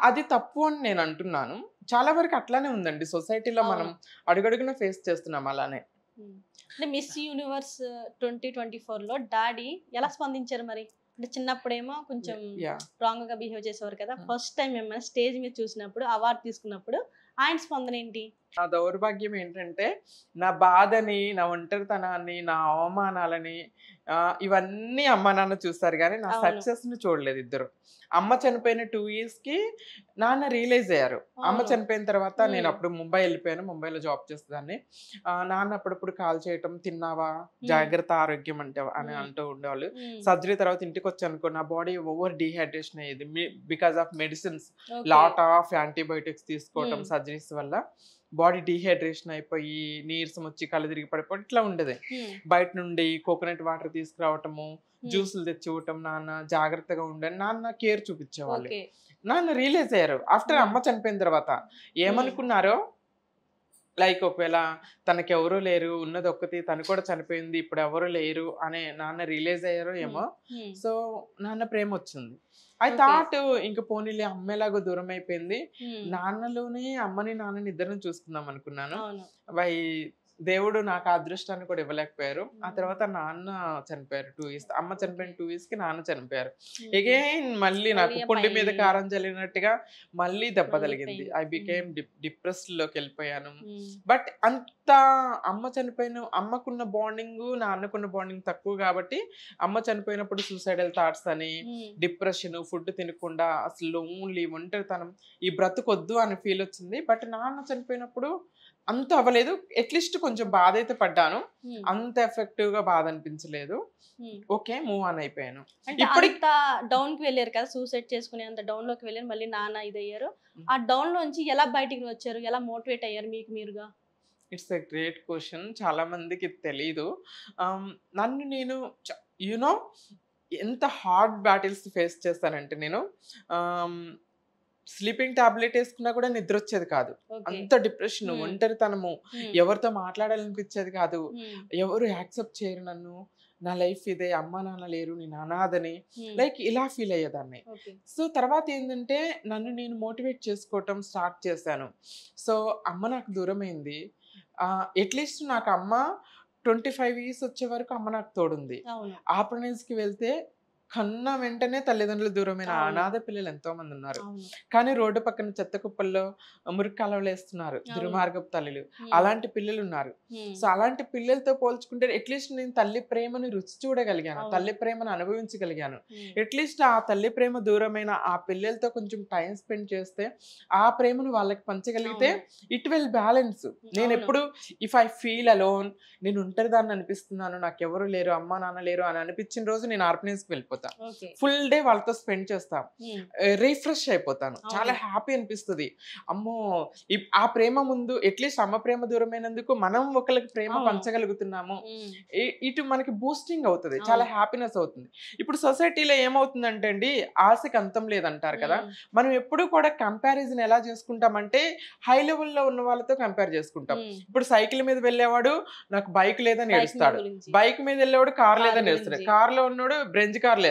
అది తప్పు అని నేను అంటున్నాను. చాలా వరకు అట్లానే ఉందండి సొసైటీలో, మనం అడుగడుగున ఫేస్ చేస్తున్నాం అలానే. మిస్ యూనివర్స్ 2024లో డాడీ ఎలా స్పందించారు మరి? అంటే చిన్నప్పుడేమో కొంచెం స్ట్రాంగ్ గా బిహేవ్ చేసేవారు కదా, ఫస్ట్ టైం ఏమైనా స్టేజ్ మీద చూసినప్పుడు, అవార్డు తీసుకున్నప్పుడు ఆయన స్పందన ఏంటి? నా దౌర్భాగ్యం ఏంటంటే నా బాధని, నా ఒంటరితనాన్ని, నా అవమానాలని ఇవన్నీ అమ్మ నాన్న చూస్తారు కానీ నా సక్సెస్ ని చూడలేదు ఇద్దరు. అమ్మ చనిపోయిన 2 years కి నాన్న రియలైజ్ అయ్యారు. అమ్మ చనిపోయిన తర్వాత నేను అప్పుడు ముంబై వెళ్ళిపోయాను, ముంబైలో జాబ్ చేసేదాన్ని. నాన్న అప్పుడప్పుడు కాల్ చేయటం, తిన్నావా, జాగ్రత్త, ఆరోగ్యం అంటే అని అంటూ ఉండేవాళ్ళు. సర్జరీ తర్వాత ఇంటికి వచ్చి అనుకో నా బాడీ ఓవర్ డిహైడ్రేషన్ అయ్యేది because of medicines, lot of antibiotics తీసుకోవటం సర్జరీస్ వల్ల బాడీ డిహైడ్రేషన్ అయిపోయి నీరసం వచ్చి కళ్ళు తిరిగి పడిపోవడం ఇట్లా ఉండేది. బయట నుండి కోకోనట్ వాటర్ తీసుకురావటము, జ్యూసులు తెచ్చి ఇవ్వటం, నాన్న జాగ్రత్తగా ఉండని నాన్న కేర్ చూపించేవాళ్ళు. నాన్న రియలైజ్ అయ్యారు ఆఫ్టర్ అమ్మ చనిపోయిన తర్వాత. ఏమనుకున్నారో, లైక్ ఒకవేళ తనకి ఎవరూ లేరు, ఉన్నది ఒక్కటి, తను కూడా చనిపోయింది, ఇప్పుడు ఎవరు లేరు అనే నాన్న రియలైజ్ అయ్యారో ఏమో. సో నాన్న ప్రేమ వచ్చింది. ఐ థాట్ ఇంక పోనీలే అమ్మేలాగా దూరం అయిపోయింది, నాన్నలోనే అమ్మని నాన్నని ఇద్దరిని చూసుకుందాం అనుకున్నాను. దేవుడు నాకు ఆ అదృష్టాన్ని కూడా ఇవ్వలేకపోయారు. ఆ తర్వాత నాన్న చనిపోయారు 2 ఇయర్స్. అమ్మ చనిపోయిన 2 ఇయర్స్‌కి నాన్న చనిపోయారు. అగైన్ మళ్ళీ నాకు పుండి మీద కారం జల్లినట్టుగా మళ్ళీ దెబ్బ తగిలింది. ఐ బికేమ్ డిప్రెస్డ్‌లోకి వెళ్ళిపోయాను. బట్ అంత అమ్మకున్న బాండింగ్ నాన్నకున్న బాండింగ్ తక్కువ కాబట్టి అమ్మ చనిపోయినప్పుడు సూసైడల్ థాట్స్ అని, డిప్రెషన్, ఫుడ్ తినకుండా అసలు లోన్లీ, ఒంటరితనం, ఈ బ్రతుకొద్దు అని ఫీల్ వచ్చింది. బట్ నాన్న చనిపోయినప్పుడు అంత అవ్వలేదు. అట్లీస్ట్ కొంచెం బాధ అయితే పడ్డాను. అంత ఎఫెక్టివ్ గా బాధ అనిపించలేదు. ఓకే, మూవ్ ఆన్ అయిపోయాను. ఇప్పుడు డౌన్ కి వెళ్ళారు కదా, సూసైడ్ చేసుకునే అంత డౌన్ లోకి వెళ్ళారు, మళ్ళీ నాన్న ఇదయ్యారు. ఆ డౌన్ లోంచి ఎలా బయటికి వచ్చారు, ఎలా మోటివేట్ అయ్యారు మీకు మీరుగా? It's a great question. చాలా మందికి తెలీదు. నన్ను నేను యునో ఎంత హార్డ్ బ్యాటిల్స్ ఫేస్ చేస్తానంటే నేను స్లీపింగ్ టాబ్లెట్ వేసుకున్నా కూడా నిద్ర వచ్చేది కాదు. అంత డిప్రెషన్, ఒంటరితనము, ఎవరితో మాట్లాడాలనిపించేది కాదు, ఎవరు యాక్సెప్ట్ చేయరు నన్ను, నా లైఫ్ ఇదే, అమ్మ నాన్న లేరు, నేను అనాథని, లైక్ ఇలా ఫీల్ అయ్యేదాన్ని. సో తర్వాత ఏంటంటే నన్ను నేను మోటివేట్ చేసుకోవటం స్టార్ట్ చేశాను. సో అమ్మ నాకు దూరమైంది. అట్లీస్ట్ నాకు అమ్మ 25 ఇయర్స్ వచ్చే వరకు అమ్మ నాకు తోడుంది. ఆర్ఫనైజ్కి వెళ్తే కన్నా వెంటనే తల్లిదండ్రులు దూరమైన అనాథ పిల్లలు ఎంతో మంది ఉన్నారు. కానీ రోడ్డు పక్కన చెత్త కుప్పల్లో మురికి కాలువలు వేస్తున్నారు దుర్మార్గపు తల్లులు. అలాంటి పిల్లలు ఉన్నారు. సో అలాంటి పిల్లలతో పోల్చుకుంటే అట్లీస్ట్ నేను తల్లి ప్రేమను రుచి చూడగలిగాను, తల్లి ప్రేమను అనుభవించగలిగాను. అట్లీస్ట్ ఆ తల్లి ప్రేమ దూరమైన ఆ పిల్లలతో కొంచెం టైం స్పెండ్ చేస్తే, ఆ ప్రేమను వాళ్ళకి పంచగలిగితే ఇట్ విల్ బ్యాలెన్స్. నేను ఎప్పుడు ఇఫ్ ఐ ఫీల్ అలోన్, నేను ఒంటరిదాన్ని అనిపిస్తున్నాను, నాకు ఎవరు లేరు, అమ్మ నాన్న లేరు అని అనిపించిన రోజు నేను ఆర్ఫనైజ్కి వెళ్ళిపోతాను. ఫుల్ డే వాళ్ళతో స్పెండ్ చేస్తాను, రిఫ్రెష్ అయిపోతాను, చాలా హ్యాపీ అనిపిస్తుంది. అమ్మో ఆ ప్రేమ ముందు అట్లీస్ట్ అమ్మ ప్రేమ దూరమైనందుకు మనం ఒకరికి ప్రేమ పంచగలుగుతున్నాము, ఇటు మనకి బూస్టింగ్ అవుతుంది, చాలా హ్యాపీనెస్ అవుతుంది. ఇప్పుడు సొసైటీలో ఏమవుతుందంటే అండి, ఆశకి అంతం లేదంటారు కదా. మనం ఎప్పుడు కూడా కంపారిజన్ ఎలా చేసుకుంటామంటే హై లెవెల్లో ఉన్న వాళ్ళతో కంపేర్ చేసుకుంటాం. ఇప్పుడు సైకిల్ మీద వెళ్ళేవాడు నాకు బైక్ లేదని ఏడుస్తాడు, బైక్ మీద వెళ్ళేవాడు కార్ లేదని ఏడుస్తాడు, కార్ లో ఉన్నాడు బ్రెంజ్ కార్ లేదని.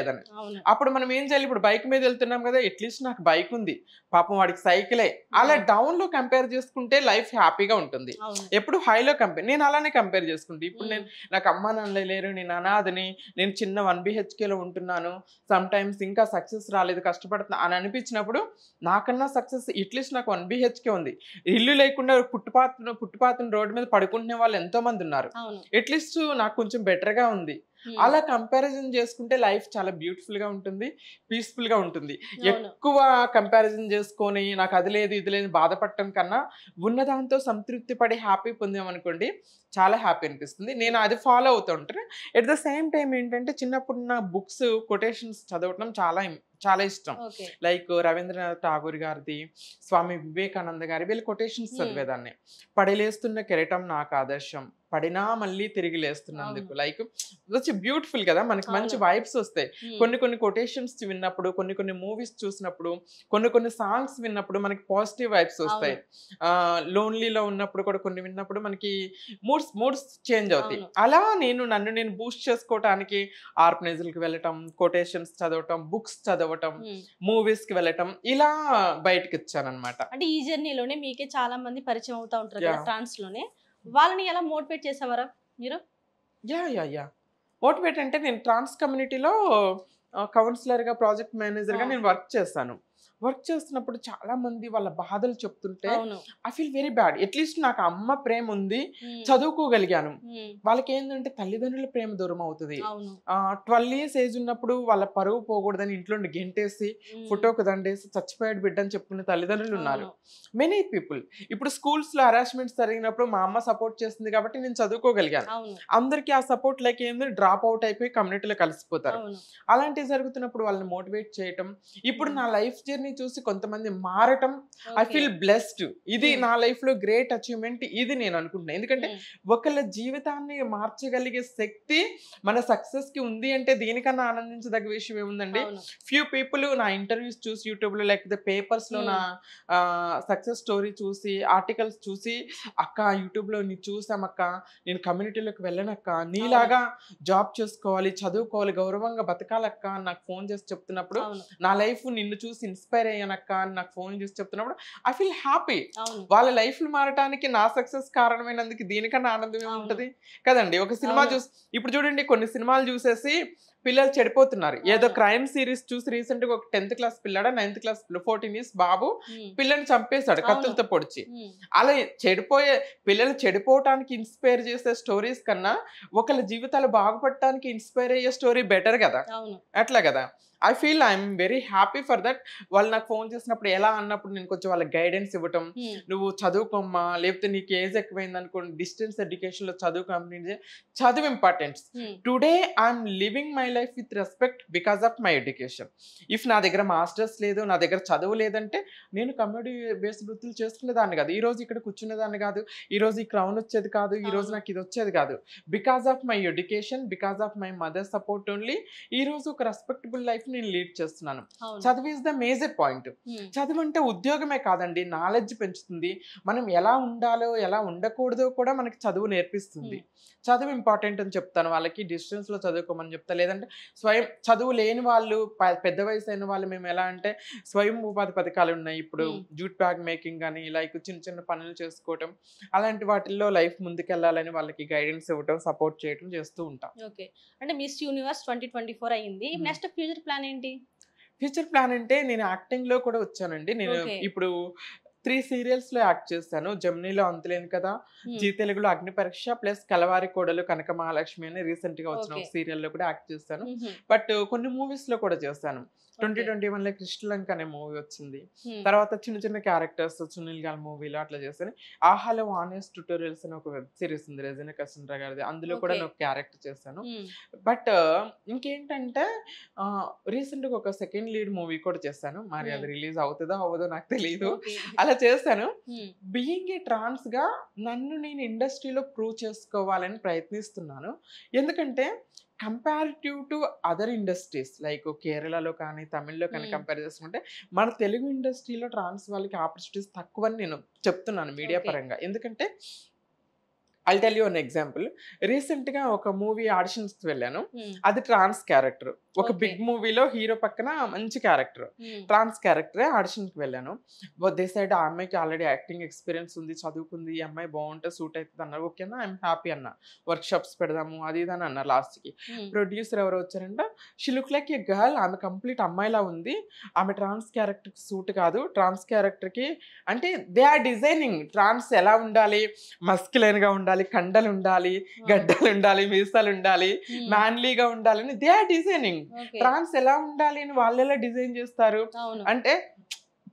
అప్పుడు మనం ఏం చేయాలి, ఇప్పుడు బైక్ మీద వెళ్తున్నాం కదా, అట్లీస్ట్ నాకు బైక్ ఉంది, పాపం వాడికి సైకిలే, అలా డౌన్ లో కంపేర్ చేసుకుంటే లైఫ్ హ్యాపీగా ఉంటుంది. ఎప్పుడు హైలో కంపేర్, నేను అలానే కంపేర్ చేసుకుంటే, ఇప్పుడు నేను నాకు అమ్మ నాన్న లేరు, నేను అనాథని, నేను చిన్న 1 BHK లో ఉంటున్నాను, సమ్ టైమ్స్ ఇంకా సక్సెస్ రాలేదు, కష్టపడుతున్నా అని అనిపించినప్పుడు, నాకన్నా సక్సెస్ అట్లీస్ట్ నాకు 1 BHK ఉంది, ఇల్లు లేకుండా పుట్టుపాతున్న రోడ్డు మీద పడుకుంటునే వాళ్ళు ఎంతో మంది ఉన్నారు, అట్లీస్ట్ నాకు కొంచెం బెటర్ గా ఉంది. అలా కంపారిజన్ చేసుకుంటే లైఫ్ చాలా బ్యూటిఫుల్ గా ఉంటుంది, పీస్ఫుల్ గా ఉంటుంది. ఎక్కువ కంపారిజన్ చేసుకొని నాకు అది లేదు ఇది లేదు బాధపడటం కన్నా ఉన్నదాంతో సంతృప్తి పడి హ్యాపీ పొందామనుకోండి, చాలా హ్యాపీ అనిపిస్తుంది. నేను అది ఫాలో అవుతూ ఉంటాను. ఎట్ ద సేమ్ టైం ఏంటంటే చిన్నప్పుడు నా బుక్స్ కొటేషన్స్ చదవటం చాలా ఇష్టం. లైక్ రవీంద్రనాథ్ ఠాగూర్ గారిది, స్వామి వివేకానంద గారి, వీళ్ళ కొటేషన్స్ చదివేదాన్ని. పడిలేస్తున్న కెరటం నాకు ఆదర్శం, పడినా మళ్ళీ తిరిగి లేస్తున్నందుకు, లైక్ వచ్చి బ్యూటిఫుల్ కదా, మనకి మంచి వైబ్స్ వస్తాయి. కొన్ని కొటేషన్స్ విన్నప్పుడు, కొన్ని మూవీస్ చూసినప్పుడు, కొన్ని సాంగ్స్ విన్నప్పుడు మనకి పాజిటివ్ వైబ్స్ వస్తాయి. లోన్లీలో ఉన్నప్పుడు కూడా కొన్ని విన్నప్పుడు మనకి మూడ్స్ చేంజ్ అవుతాయి. అలా నన్ను నేను బూస్ట్ చేసుకోవటానికి ఆర్ఫనైజ్కి వెళ్ళటం, కొటేషన్స్ చదవటం, బుక్స్ చదవటం, మూవీస్ కి వెళ్ళటం, ఇలా బయటకి వచ్చాను అనమాట. అంటే ఈ జర్నీలోనే మీకే చాలా మంది పరిచయం అవుతా ఉంటారు కదా ట్రాన్స్ లోనే, వాళ్ళని ఎలా మోటివేట్ చేసేవారా మీరు? యా మోటివేట్ అంటే నేను ట్రాన్స్ కమ్యూనిటీలో కౌన్సిలర్ గా, ప్రాజెక్ట్ మేనేజర్ గా నేను వర్క్ చేస్తాను. వర్క్ చేస్తున్నప్పుడు చాలా మంది వాళ్ళ బాధలు చెప్తుంటే I feel very bad. At least నాకు అమ్మ ప్రేమ ఉంది, చదువుకోగలిగాను. వాళ్ళకి ఏంటంటే తల్లిదండ్రుల ప్రేమ దూరం అవుతుంది. 12 years ఏజ్ ఉన్నప్పుడు వాళ్ళ పరువు పోకూడదని ఇంట్లో గెంటేసి ఫోటోకు దండేసి చచ్చిపోయాడు బిడ్డ అని చెప్పుకునే తల్లిదండ్రులు ఉన్నారు. Many people. ఇప్పుడు స్కూల్స్ లో హరాస్మెంట్స్ జరిగినప్పుడు మా అమ్మ సపోర్ట్ చేస్తుంది కాబట్టి నేను చదువుకోగలిగాను. అందరికీ ఆ సపోర్ట్ లైక్ ఏంది, డ్రాప్ అవుట్ అయిపోయి కమ్యూనిటీలో కలిసిపోతారు. అలాంటివి జరుగుతున్నప్పుడు వాళ్ళని మోటివేట్ చేయటం, ఇప్పుడు నా లైఫ్ జర్నీ చూసి కొంతమంది మారటం, ఐ ఫీల్ బ్లెస్డ్. ఇది నా లైఫ్ లో గ్రేట్ అచీవ్మెంట్, ఇది నేను అనుకుంటున్నాను. ఎందుకంటే ఒకళ్ళ జీవితాన్ని మార్చగలిగే శక్తి మన సక్సెస్ కి ఉంది అంటే దీనికన్నా ఆనందించదగ్గ విషయం ఏముందండి. ఫ్యూ పీపుల్ నా ఇంటర్వ్యూస్ చూసి యూట్యూబ్ లో లేకపోతే పేపర్స్ లో నా సక్సెస్ స్టోరీ చూసి, ఆర్టికల్స్ చూసి, అక్క యూట్యూబ్ లో నీ చూసామక్క, నేను కమ్యూనిటీలోకి వెళ్ళనక్క, నీలాగా జాబ్ చేసుకోవాలి, చదువుకోవాలి, గౌరవంగా బతకాలక్క నాకు ఫోన్ చేసి చెప్తున్నప్పుడు నా లైఫ్ నిన్ను చూసి ఇన్స్పైర్ ఇన్స్పైర్ అయ్యానక్క అని నాకు ఫోన్ చేసి చెప్తున్నప్పుడు ఐ ఫీల్ హ్యాపీ. అవును వాళ్ళ లైఫ్లు మారటానికి నా సక్సెస్ కారణమైనందుకు దీనికన్నా ఆనందమే అవును ఉంటది కదండి. ఒక సినిమా అవును చూసి ఇప్పుడు చూడండి, కొన్ని సినిమాలు చూసేసి పిల్లలు చెడిపోతున్నారు. ఏదో అవును క్రైమ్ సిరీస్ చూసి రీసెంట్ గా ఒక 10th క్లాస్ పిల్లాడా 9th క్లాస్ 14 ఇయర్స్ బాబు ఉమ్, పిల్లని చంపేశాడు అవును కత్తులతో పొడిచి. ఉమ్, అలా పిల్లలు చెడిపోవటానికి ఇన్స్పైర్ చేసే స్టోరీస్ కన్నా ఒకళ్ళ జీవితాలు బాగుపడటానికి ఇన్స్పైర్ అయ్యే స్టోరీ బెటర్ కదా. అవును అట్లా కదా. I feel I'm very happy for that. వాళ్ళు నాకు ఫోన్ చేసినప్పుడు ఎలా అన్నప్పుడు నేను కొంచెం వాళ్ళకి గైడెన్స్ ఇవ్వటం, ఉమ్, నువ్వు చదువుకోమ్మా, లేకపోతే నీకు ఏజ్ ఎక్కువైంది అనుకోండి డిస్టెన్స్ ఎడ్యుకేషన్లో చదువు కంప్లీట్ చేయి, చదువు important. Um, today I'm living my life with respect because of my education. If నా దగ్గర మాస్టర్స్ లేదు, నా దగ్గర చదువు లేదంటే నేను కమ్యూనిటీ బేస్డ్ వృత్తులు చేసుకునేదాన్ని కాదు, ఈ రోజు ఇక్కడ కూర్చునేదాన్ని కాదు, ఈ రోజు ఈ క్రౌన్ వచ్చేది కాదు, ఈ రోజు అవును నాకు ఇది వచ్చేది కాదు. Because of my education, because of my mother support only ఈ రోజు ఒక రెస్పెక్టబుల్ లైఫ్ నేను లీడ్ చేస్తున్నాను. అవును చదువు ఈజ్ ద మేజర్ పాయింట్. ఉమ్, చదువు అంటే ఉద్యోగమే కాదండి, నాలెడ్జ్ పెంచుతుంది. మనం ఎలా ఉండాలో ఎలా ఉండకూడదో కూడా మనకి చదువు నేర్పిస్తుంది. ఉమ్, చదువు ఇంపార్టెంట్ అని చెప్తాను వాళ్ళకి, డిస్టెన్స్ లో చదువుకోమని చెప్తా. లేదంటే స్వయం చదువు లేని వాళ్ళు, పెద్ద వయసు అయిన వాళ్ళు మేము ఎలా అంటే స్వయం ఉపాధి పథకాలు ఉన్నాయి ఇప్పుడు, ఉమ్, జూట్ బ్యాగ్ మేకింగ్ అని, లైక్ చిన్న చిన్న పనులు చేసుకోవటం, అలాంటి వాటిల్లో లైఫ్ ముందుకెళ్ళాలని వాళ్ళకి గైడెన్స్ ఇవ్వటం, సపోర్ట్ చేయటం చేస్తూ ఉంటాం. ఓకే అంటే మిస్ యూనివర్స్ 2024 అయ్యింది మ్మ్. నెక్స్ట్ ఫ్యూచర్ ప్లాన్ ఏంటి ఫ్యూచర్ ప్లాన్ అంటే నేను యాక్టింగ్ లో కూడా వచ్చానండి. నేను ఓకే ఇప్పుడు 3 సీరియల్స్ లో యాక్ట్ చేశాను. జెమినీలో అంతులేను కదా, ఉమ్, జీ తెలుగులో అగ్ని పరీక్ష, ప్లస్ కలవారి కోడలు కనక మహాలక్ష్మి అని రీసెంట్ గా వచ్చిన ఓకే ఒక సీరియల్లో కూడా యాక్ట్ చేశాను. ఉహుం, బట్ కొన్ని మూవీస్ లో కూడా చేశాను. ఓకే 2021 లో కృష్ణలంక అనే మూవీ వచ్చింది. ఉమ్, తర్వాత చిన్న చిన్న క్యారెక్టర్స్ సునీల్ గారి మూవీలో అట్లా చేశాను. ఆహాలో ఆనెస్ట్ ట్యూటోరియల్స్ అని ఒక వెబ్ సిరీస్ ఉంది రెజినా కసిండ్రా గారిది, అందులో కూడా ఓకే నేను క్యారెక్టర్ చేశాను. ఉమ్, బట్ ఇంకేంటంటే రీసెంట్ గా ఒక సెకండ్ లీడ్ మూవీ కూడా చేశాను. మరి అది ఉమ్, రిలీజ్ అవుతుందో అవ్వదో నాకు తెలియదు. ఓకే అలా చేశాను. ఉమ్, బీయింగ్ ఏ ట్రాన్స్ గా నన్ను నేను ఇండస్ట్రీలో ప్రూవ్ చేసుకోవాలని ప్రయత్నిస్తున్నాను. ఎందుకంటే comparative to other industries like కేరళలో కానీ తమిళ్లో కానీ ఉమ్, కంపేర్ చేసుకుంటే మన తెలుగు ఇండస్ట్రీలో ట్రాన్స్ వాళ్ళకి ఆపర్చునిటీస్ తక్కువని నేను చెప్తున్నాను మీడియా ఓకే పరంగా. ఎందుకంటే I'll tell you an example. రీసెంట్గా ఒక మూవీ ఆడిషన్స్కి వెళ్ళాను. ఉమ్, అది ట్రాన్స్ క్యారెక్టర్. ఒక ఓకే బిగ్ మూవీలో హీరో పక్కన మంచి క్యారెక్టర్, ఉమ్, ట్రాన్స్ క్యారెక్టరే. ఆడిషన్కి వెళ్ళాను. దే సైడ్ ఆ అమ్మాయికి ఆల్రెడీ యాక్టింగ్ ఎక్స్పీరియన్స్ ఉంది, చదువుకుంది, ఈ అమ్మాయి బాగుంటే సూట్ అవుతుంది అన్నారు. ఓకేనా, ఐఎమ్ హ్యాపీ అన్న, వర్క్ షాప్స్ పెడదాము అది ఇది అని అన్నారు. లాస్ట్కి ఉమ్, ప్రొడ్యూసర్ ఎవరు వచ్చారంటే, she look like a girl, ఆమె కంప్లీట్ అమ్మాయిలా ఉంది, ఆమె ట్రాన్స్ క్యారెక్టర్కి సూట్ కాదు, ట్రాన్స్ క్యారెక్టర్కి అంటే దే ఆర్ డిజైనింగ్ ట్రాన్స్ ఎలా ఉండాలి, మస్కులైన్గా ఉండాలి, కండలు ఉండాలి, ఆ, గడ్డలు ఉండాలి, మీసాలు ఉండాలి, ఉమ్, మ్యాన్లీగా ఉండాలని దే ఆర్ డిజైనింగ్. ఓకే ట్రాన్స్ ఎలా ఉండాలి అని వాళ్ళు ఎలా డిజైన్ చేస్తారు అవును అంటే,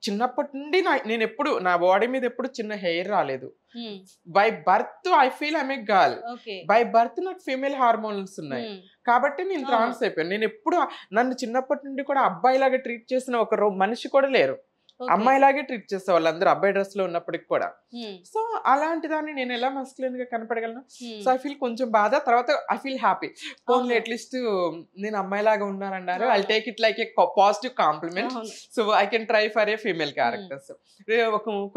చిన్నప్పటి నుండి నేను ఎప్పుడు నా బాడీ మీద ఎప్పుడు చిన్న హెయిర్ రాలేదు. Um, by birth I feel I'm a girl. Okay by birth నాకు ఫీమేల్ హార్మోన్స్ ఉన్నాయి ఉమ్, కాబట్టి నేను అవును ట్రాన్స్ అయిపోయాను. నేను ఎప్పుడు నన్ను చిన్నప్పటి నుండి కూడా అబ్బాయిలాగా ట్రీట్ చేసిన ఒక మనిషి కూడా లేరు. ఓకే అమ్మాయిలాగే ట్రీట్ చేసే వాళ్ళందరూ అబ్బాయి డ్రెస్ లో ఉన్నప్పటికి కూడా. ఉమ్, సో అలాంటి దాన్ని నేను ఎలా మస్కులైన్ గా కనపడగలను? సో ఉమ్, ఐ ఫీల్ కొంచెం బాధ, తర్వాత ఐ ఫీల్ హ్యాపీ. ఓన్లీ అవును అట్లీస్ట్ నేను అమ్మాయిలాగా ఉన్నానన్నారు. ఐ అవును take it like a positive compliment. అవును so I can try for a female um, characters.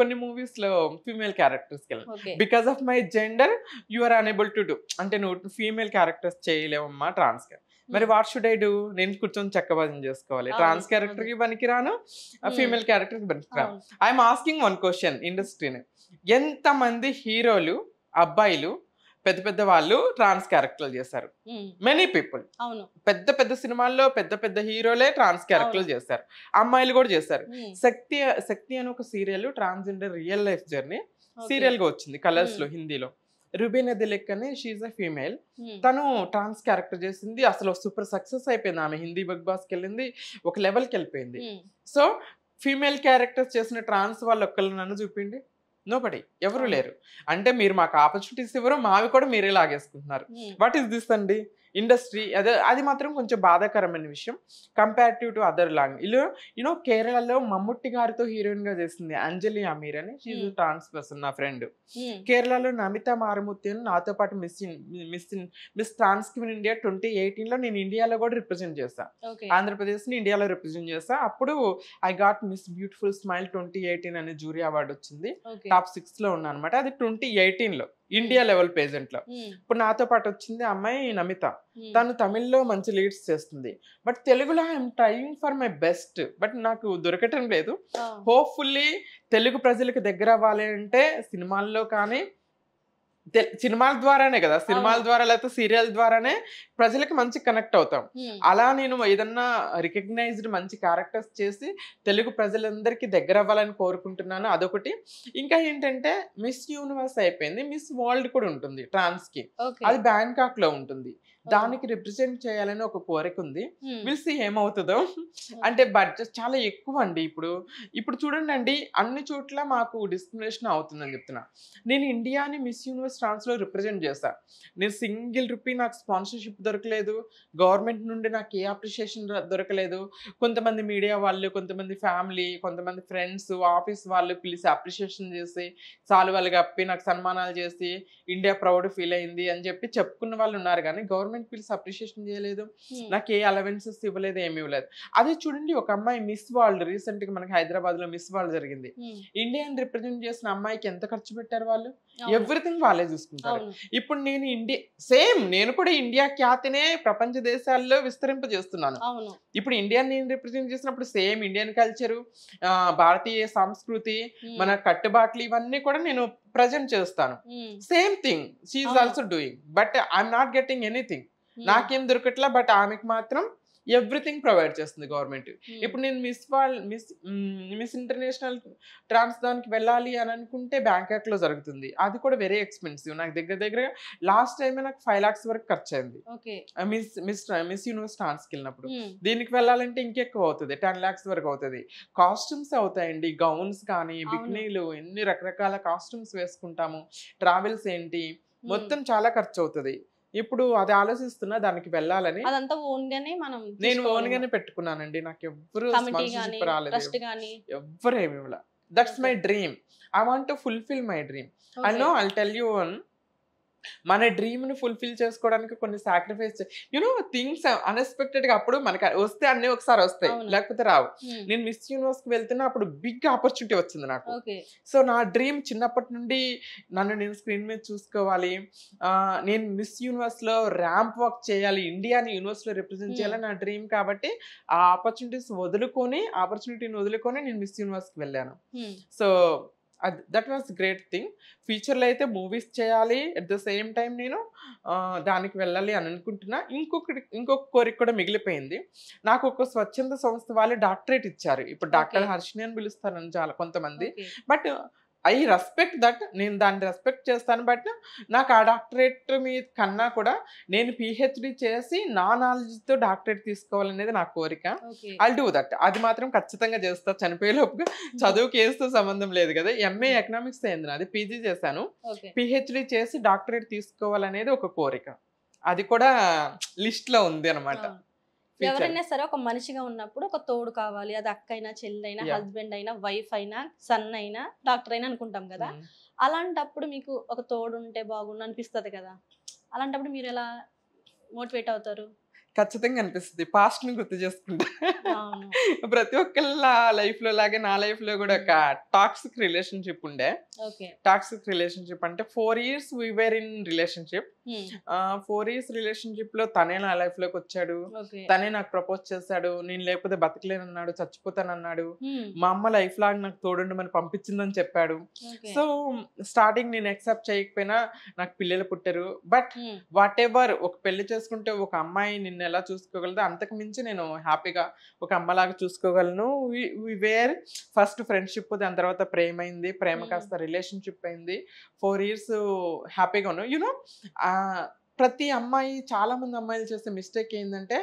కొన్ని మూవీస్ లో ఫీమేల్ క్యారెక్టర్స్కి వెళ్ళాను. Okay because of my gender you are unable to do, అంటే నువ్వు ఫీమేల్ క్యారెక్టర్స్ చేయలేవమ్మా ట్రాన్స్ గా. మరి um, what should I do? నేను కూర్చొని చక్కబాజం చేసుకోవాలి. అవును ట్రాన్స్ క్యారెక్టర్ అదే కి పనికిరాను, ఉమ్, ఫీమేల్ క్యారెక్టర్ కి పనికిరాను. అవును ఐఎమ్ ఆస్కింగ్ వన్ క్వశ్చన్ ఇండస్ట్రీని, ఎంతమంది హీరోలు అబ్బాయిలు పెద్ద పెద్ద వాళ్ళు ట్రాన్స్ క్యారెక్టర్లు చేశారు? ఉమ్, మెనీ పీపుల్. అవును పెద్ద పెద్ద సినిమాల్లో పెద్ద పెద్ద హీరోలే ట్రాన్స్ అవును క్యారెక్టర్లు చేశారు, అమ్మాయిలు కూడా చేశారు. ఉమ్, శక్తి అని ఒక serial transgender real life journey okay serial గా వచ్చింది కలర్స్ ఉమ్, లో, హిందీలో. రుబీనా దిలెక్ అని షీఈ్ అ ఫీమేల్. ఉమ్, తను ట్రాన్స్ క్యారెక్టర్ చేసింది, అసలు సూపర్ సక్సెస్ అయిపోయింది. ఆమె హిందీ బిగ్ బాస్కి వెళ్ళింది, ఒక లెవెల్కి వెళ్ళిపోయింది. ఉమ్, సో ఫీమేల్ క్యారెక్టర్స్ చేసిన ట్రాన్స్ వాళ్ళు ఒక్కళ్ళు నన్ను చూపిండి, నోబడి, ఎవరు అవును లేరు. అంటే మీరు మాకు ఆపర్చునిటీస్ ఇవ్వరు, మావి కూడా మీరే లాగేసుకుంటున్నారు. ఉమ్, వాట్ ఈస్ దిస్ అండి ఇండస్ట్రీ? అది మాత్రం కొంచెం బాధాకరమైన విషయం comparative to other language. You know కేరళలో మమ్ముట్టి గారితో హీరోయిన్ గా చేసింది అంజలి అమీర్ అని, షీఈ్ ఉమ్, ట్రాన్స్ పర్సన్, నా ఫ్రెండ్. ఉమ్, కేరళలో నమిత మారుమూర్తి అని నాతో పాటు మిస్ ట్రాన్స్ క్వీన్ ఇండియా 2018లో నేను ఇండియాలో కూడా రిప్రజెంట్ చేశాను. ఓకే ఆంధ్రప్రదేశ్ని ఇండియాలో రిప్రజెంట్ చేస్తా. అప్పుడు I got miss beautiful smile 2018 అనే జూరీ అవార్డు వచ్చింది. ఓకే టాప్ 6 లో ఉన్నా అనమాట. అది 2018లో. ఇండియా లెవెల్ పేజెంట్ లో. ఇప్పుడు నాతో పాటు వచ్చింది అమ్మాయి నమిత. తను తమిళ్లో మంచి లీడ్స్ చేస్తుంది. బట్ తెలుగులో I'm trying for my best, but నాకు దొరకటం లేదు. హోప్ఫుల్లీ తెలుగు ప్రజలకు దగ్గర అవ్వాలి అంటే సినిమాల్లో కానీ, సినిమాల ద్వారానే కదా, సినిమాల ద్వారా లేకపోతే సీరియల్ ద్వారానే ప్రజలకు మంచి కనెక్ట్ అవుతాం. అలా నేను ఏదన్నా రికగ్నైజ్డ్ మంచి క్యారెక్టర్స్ చేసి తెలుగు ప్రజలందరికీ దగ్గర అవ్వాలని కోరుకుంటున్నాను. అదొకటి. ఇంకా ఏంటంటే మిస్ యూనివర్స్ అయిపోయింది, మిస్ వరల్డ్ కూడా ఉంటుంది ట్రాన్స్ కి. అది బ్యాంకాక్ లో ఉంటుంది. దానికి రిప్రజెంట్ చేయాలని ఒక కోరిక ఉంది. విల్ సీ ఏమవుతుందో. అంటే బడ్జెట్ చాలా ఎక్కువ అండి. ఇప్పుడు చూడండి అండి, అన్ని చోట్ల మాకు డిస్క్రిమినేషన్ అవుతుందని చెప్తున్నా. నేను ఇండియాని మిస్ యూనివర్స్ ట్రాన్స్ లో రిప్రజెంట్ చేశా. నేను సింగిల్ రూపీ నాకు స్పాన్సర్షిప్ దొరకలేదు, గవర్నమెంట్ నుండి నాకు ఏ అప్రిషియేషన్ దొరకలేదు. కొంతమంది మీడియా వాళ్ళు, కొంతమంది ఫ్యామిలీ, కొంతమంది ఫ్రెండ్స్, ఆఫీస్ వాళ్ళు పిలిచి అప్రిషియేషన్ చేసి సాల్వాలు కప్పి నాకు సన్మానాలు చేసి ఇండియా ప్రౌడ్ ఫీల్ అయింది అని చెప్పి చెప్పుకున్న వాళ్ళు ఉన్నారు. కానీ గవర్నమెంట్ పిలిచి అప్రిషియేషన్ చేయలేదు, నాకు ఏ అలవెన్సెస్ ఇవ్వలేదు, ఏమి ఇవ్వలేదు. అదే చూడండి, ఒక అమ్మాయి మిస్ వరల్డ్ రీసెంట్ గా మనకి హైదరాబాద్ లో మిస్ వరల్డ్ జరిగింది. ఇండియాని రిప్రజెంట్ చేసిన అమ్మాయికి ఎంత ఖర్చు పెట్టారు వాళ్ళు? ఎవ్రీథింగ్ వాళ్ళే చూసుకుంటారు. ఇప్పుడు నేను కూడా ఇండియా ఖ్యాతినే ప్రపంచ దేశాల్లో విస్తరింపజేస్తున్నాను. ఇప్పుడు ఇండియాని నేను రిప్రజెంట్ చేసినప్పుడు సేమ్ ఇండియన్ కల్చరు, భారతీయ సంస్కృతి, మన కట్టుబాట్లు ఇవన్నీ కూడా నేను ప్రజెంట్ చేస్తాను. Same thing she is also doing. But I'm not getting anything. నాకేం దొరకట్లా, బట్ ఆమెకు మాత్రం ఎవ్రీథింగ్ ప్రొవైడ్ చేస్తుంది గవర్నమెంట్. ఇప్పుడు నేను మిస్ ఇంటర్నేషనల్ ట్రాన్స్ దానికి వెళ్ళాలి అని అనుకుంటే బ్యాంకాక్ లో జరుగుతుంది. అది కూడా వెరీ ఎక్స్పెన్సివ్. నాకు దగ్గర లాస్ట్ టైం నాకు 5 lakhs వరకు ఖర్చు అయింది మిస్ యూనివర్స్ ట్రాన్స్కి వెళ్ళినప్పుడు. దీనికి వెళ్ళాలంటే ఇంకెక్కువ అవుతుంది, 10 lakhs వరకు అవుతుంది. కాస్ట్యూమ్స్ అవుతాయండి, గౌన్స్ కానీ, బికినీలు, ఎన్ని రకరకాల కాస్ట్యూమ్స్ వేసుకుంటాము, ట్రావెల్స్ ఏంటి, మొత్తం చాలా ఖర్చు అవుతుంది. ఇప్పుడు అది ఆలోచిస్తున్నా దానికి వెళ్ళాలని. నేను ఓన్ గానే పెట్టుకున్నానండి. నాకు ఎవ్వరు స్పాన్సర్షిప్ రాలేదు, ఎవ్వరు ఏమి ఇవ్వలే. That's my dream. I want to fulfil my dream. I know, I'll tell you one. మన డ్రీమ్ ని ఫుల్ఫిల్ చేసుకోవడానికి కొన్ని సాక్రిఫైస్, థింగ్స్ అన్ఎక్స్పెక్టెడ్ గా అప్పుడు మనకి వస్తే అన్ని ఒకసారి వస్తాయి, లేకపోతే రావు. నేను మిస్ యూనివర్స్ కి వెళ్తున్నా, అప్పుడు బిగ్ ఆపర్చునిటీ వచ్చింది నాకు. సో నా డ్రీమ్ చిన్నప్పటి నుండి నన్ను నేను స్క్రీన్ మీద చూసుకోవాలి, నేను మిస్ యూనివర్స్ లో ర్యాంప్ వాక్ చేయాలి, ఇండియాని యూనివర్స్ లో రిప్రజెంట్ చేయాలని నా డ్రీమ్. కాబట్టి ఆ ఆపర్చునిటీని వదులుకొని నేను మిస్ యూనివర్స్ కి వెళ్ళాను. So that was great thing. ఫ్యూచర్లో అయితే మూవీస్ చేయాలి, అట్ ద సేమ్ టైం నేను దానికి వెళ్ళాలి అని అనుకుంటున్నా. ఇంకొక కోరిక కూడా మిగిలిపోయింది. నాకు ఒక స్వచ్ఛంద సంస్థ వాళ్ళు డాక్టరేట్ ఇచ్చారు. ఇప్పుడు డాక్టర్ హర్షిని అని పిలుస్తారని చాలా కొంతమంది. బట్ ఐ రెస్పెక్ట్ దట్, నేను దాన్ని రెస్పెక్ట్ చేస్తాను. బట్ నాకు ఆ డాక్టరేట్ మీద కన్నా కూడా నేను పిహెచ్డి చేసి నా నాలెడ్జ్తో డాక్టరేట్ తీసుకోవాలనేది నా కోరిక. I'll do that. అది మాత్రం ఖచ్చితంగా చేస్తా. చనిపోయేలోపుగా చదువుకి వేస్తూ సంబంధం లేదు కదా. ఎంఏ ఎకనామిక్స్ అయింది నాది, పీజీ చేశాను, పిహెచ్డి చేసి డాక్టరేట్ తీసుకోవాలనేది ఒక కోరిక. అది కూడా లిస్ట్ లో ఉంది అనమాట. ఎవరైనా సరే ఒక మనిషిగా ఉన్నప్పుడు ఒక తోడు కావాలి. అది అక్క అయినా, చెల్లి అయినా, హస్బెండ్ అయినా, వైఫ్ అయినా, సన్ అయినా, డాక్టర్ అయినా అనుకుంటాం కదా. అలాంటప్పుడు మీకు ఒక తోడు ఉంటే బాగుండు అనిపిస్తుంది కదా. అలాంటప్పుడు మీరు ఎలా మోటివేట్ అవుతారు? ఖచ్చితంగా అనిపిస్తుంది. పాస్ట్ ని గుర్తు చేసుకుంటా. ప్రతి ఒక్కళ్ళ లైఫ్ లో లాగే నా లైఫ్ లో కూడా ఒక టాక్సిక్ రిలేషన్షిప్ ఉండే. టాక్సిక్ రిలేషన్షిప్ అంటే 4 years we were in relationship. 4 years relationship లో తనే నా లైఫ్ లోకి వచ్చాడు, తనే నాకు ప్రపోజ్ చేశాడు. నేను లేకపోతే బతకలేనన్నాడు, చచ్చిపోతానన్నాడు. మా అమ్మ లైఫ్ లాగా నాకు తోడుండమని పంపించిందని చెప్పాడు. సో స్టార్టింగ్ నేను యాక్సెప్ట్ చేయకపోయినా నాకు పిల్లలు పుట్టారు. బట్ వాట్ ఎవర్, ఒక పెళ్లి చేసుకుంటే ఒక అమ్మాయి నిన్ను ఎలా చూసుకోగలదు, అంతకు మించి నేను హ్యాపీగా ఒక అమ్మలాగా చూసుకోగలను. వి వేర్ ఫస్ట్ ఫ్రెండ్షిప్, దాని తర్వాత ప్రేమ అయింది, ప్రేమ కాస్త రిలేషన్షిప్ అయింది. 4 years హ్యాపీగా ఉన్నాం. ప్రతి అమ్మాయి, చాలా మంది అమ్మాయిలు చేసే మిస్టేక్ ఏంటంటే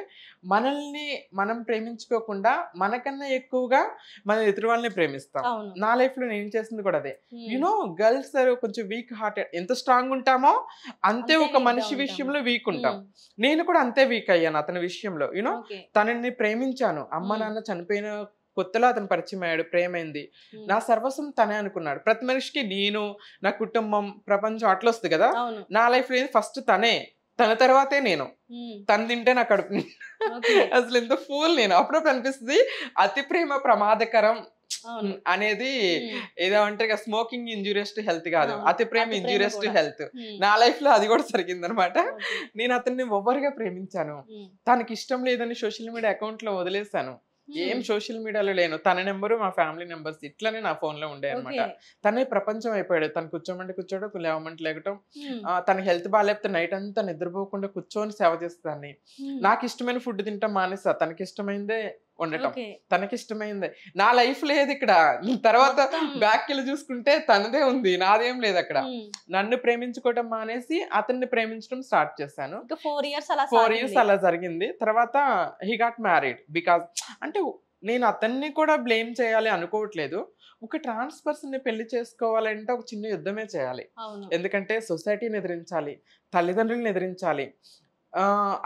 మనల్ని మనం ప్రేమించుకోకుండా మనకన్నా ఎక్కువగా మన ఎదురు వాళ్ళని ప్రేమిస్తాం. నా లైఫ్ లో నేను చేసింది కూడా అదే. గర్ల్స్ కొంచెం వీక్ హార్టెడ్. ఎంత స్ట్రాంగ్ ఉంటామో అంతే ఒక మనిషి విషయంలో వీక్ ఉంటాం. నేను కూడా అంతే వీక్ అయ్యాను అతని విషయంలో. తనని ప్రేమించాను. అమ్మ నాన్న చనిపోయిన కొత్తలో అతను పరిచయం అయ్యాడు, ప్రేమైంది. నా సర్వస్వం తనే అనుకున్నాడు. ప్రతి మనిషికి నేను, నా కుటుంబం, ప్రపంచం అట్లా వస్తుంది కదా. నా లైఫ్ లో ఫస్ట్ తనే, తన తర్వాతే నేను. తను తింటే నా కడుపు అసలు ఎంత ఫూల్ నేను. అప్పుడప్పుడు అనిపిస్తుంది అతి ప్రేమ ప్రమాదకరం అవును. అనేది ఏదో అంటారు స్మోకింగ్ ఇంజూరియస్ టు హెల్త్ కాదు, అవును. అతి ప్రేమ అతి ప్రేమ ఇంజూరియస్ టు కూడా. హెల్త్. నా లైఫ్ లో అది కూడా జరిగిందనమాట. ఓకే. నేను అతన్ని ఓవర్గా ప్రేమించాను. తనకి ఇష్టం లేదని సోషల్ మీడియా అకౌంట్ లో వదిలేసాను. ఏం సోషల్ మీడియాలో లేను. తన నెంబరు, మా ఫ్యామిలీ నెంబర్స్ ఇట్లనే నా ఫోన్ లో ఉండే అనమాట. ఓకే. తనే ప్రపంచం అయిపోయాడు. తను కూర్చోమంటే కూర్చోవడం, లేవమంటే లేకటం. తన హెల్త్ బాగాలేకపోతే నైట్ అంతా నిద్రపోకుండా కూర్చొని సేవ చేస్తాన్ని. నాకు ఇష్టమైన ఫుడ్ తింటాం మానేసా, తనకి ఇష్టమైందే వండటం, ఓకే. తనకి ఇష్టమైందే. నా లైఫ్ లేదు ఇక్కడ. తర్వాత మొత్తం బ్యాక్ వెళ్ళి చూసుకుంటే తనదే ఉంది, నాదేం లేదు అక్కడ. నన్ను ప్రేమించుకోవటం మానేసి అతన్ని ప్రేమించడం స్టార్ట్ చేశాను. ఇంకా 4 ఇయర్స్ అలా 4 years సాగింది. అలా జరిగింది. తర్వాత హీ గాట్ మ్యారీడ్. బికాజ్ అంటే నేను అతన్ని కూడా బ్లేమ్ చేయాలి అనుకోవట్లేదు. ఒక ట్రాన్స్ పర్సన్ ని పెళ్లి చేసుకోవాలంటే ఒక చిన్న యుద్ధమే చేయాలి. అవును. ఎందుకంటే సొసైటీని ఎదిరించాలి, తల్లిదండ్రులను ఎదిరించాలి,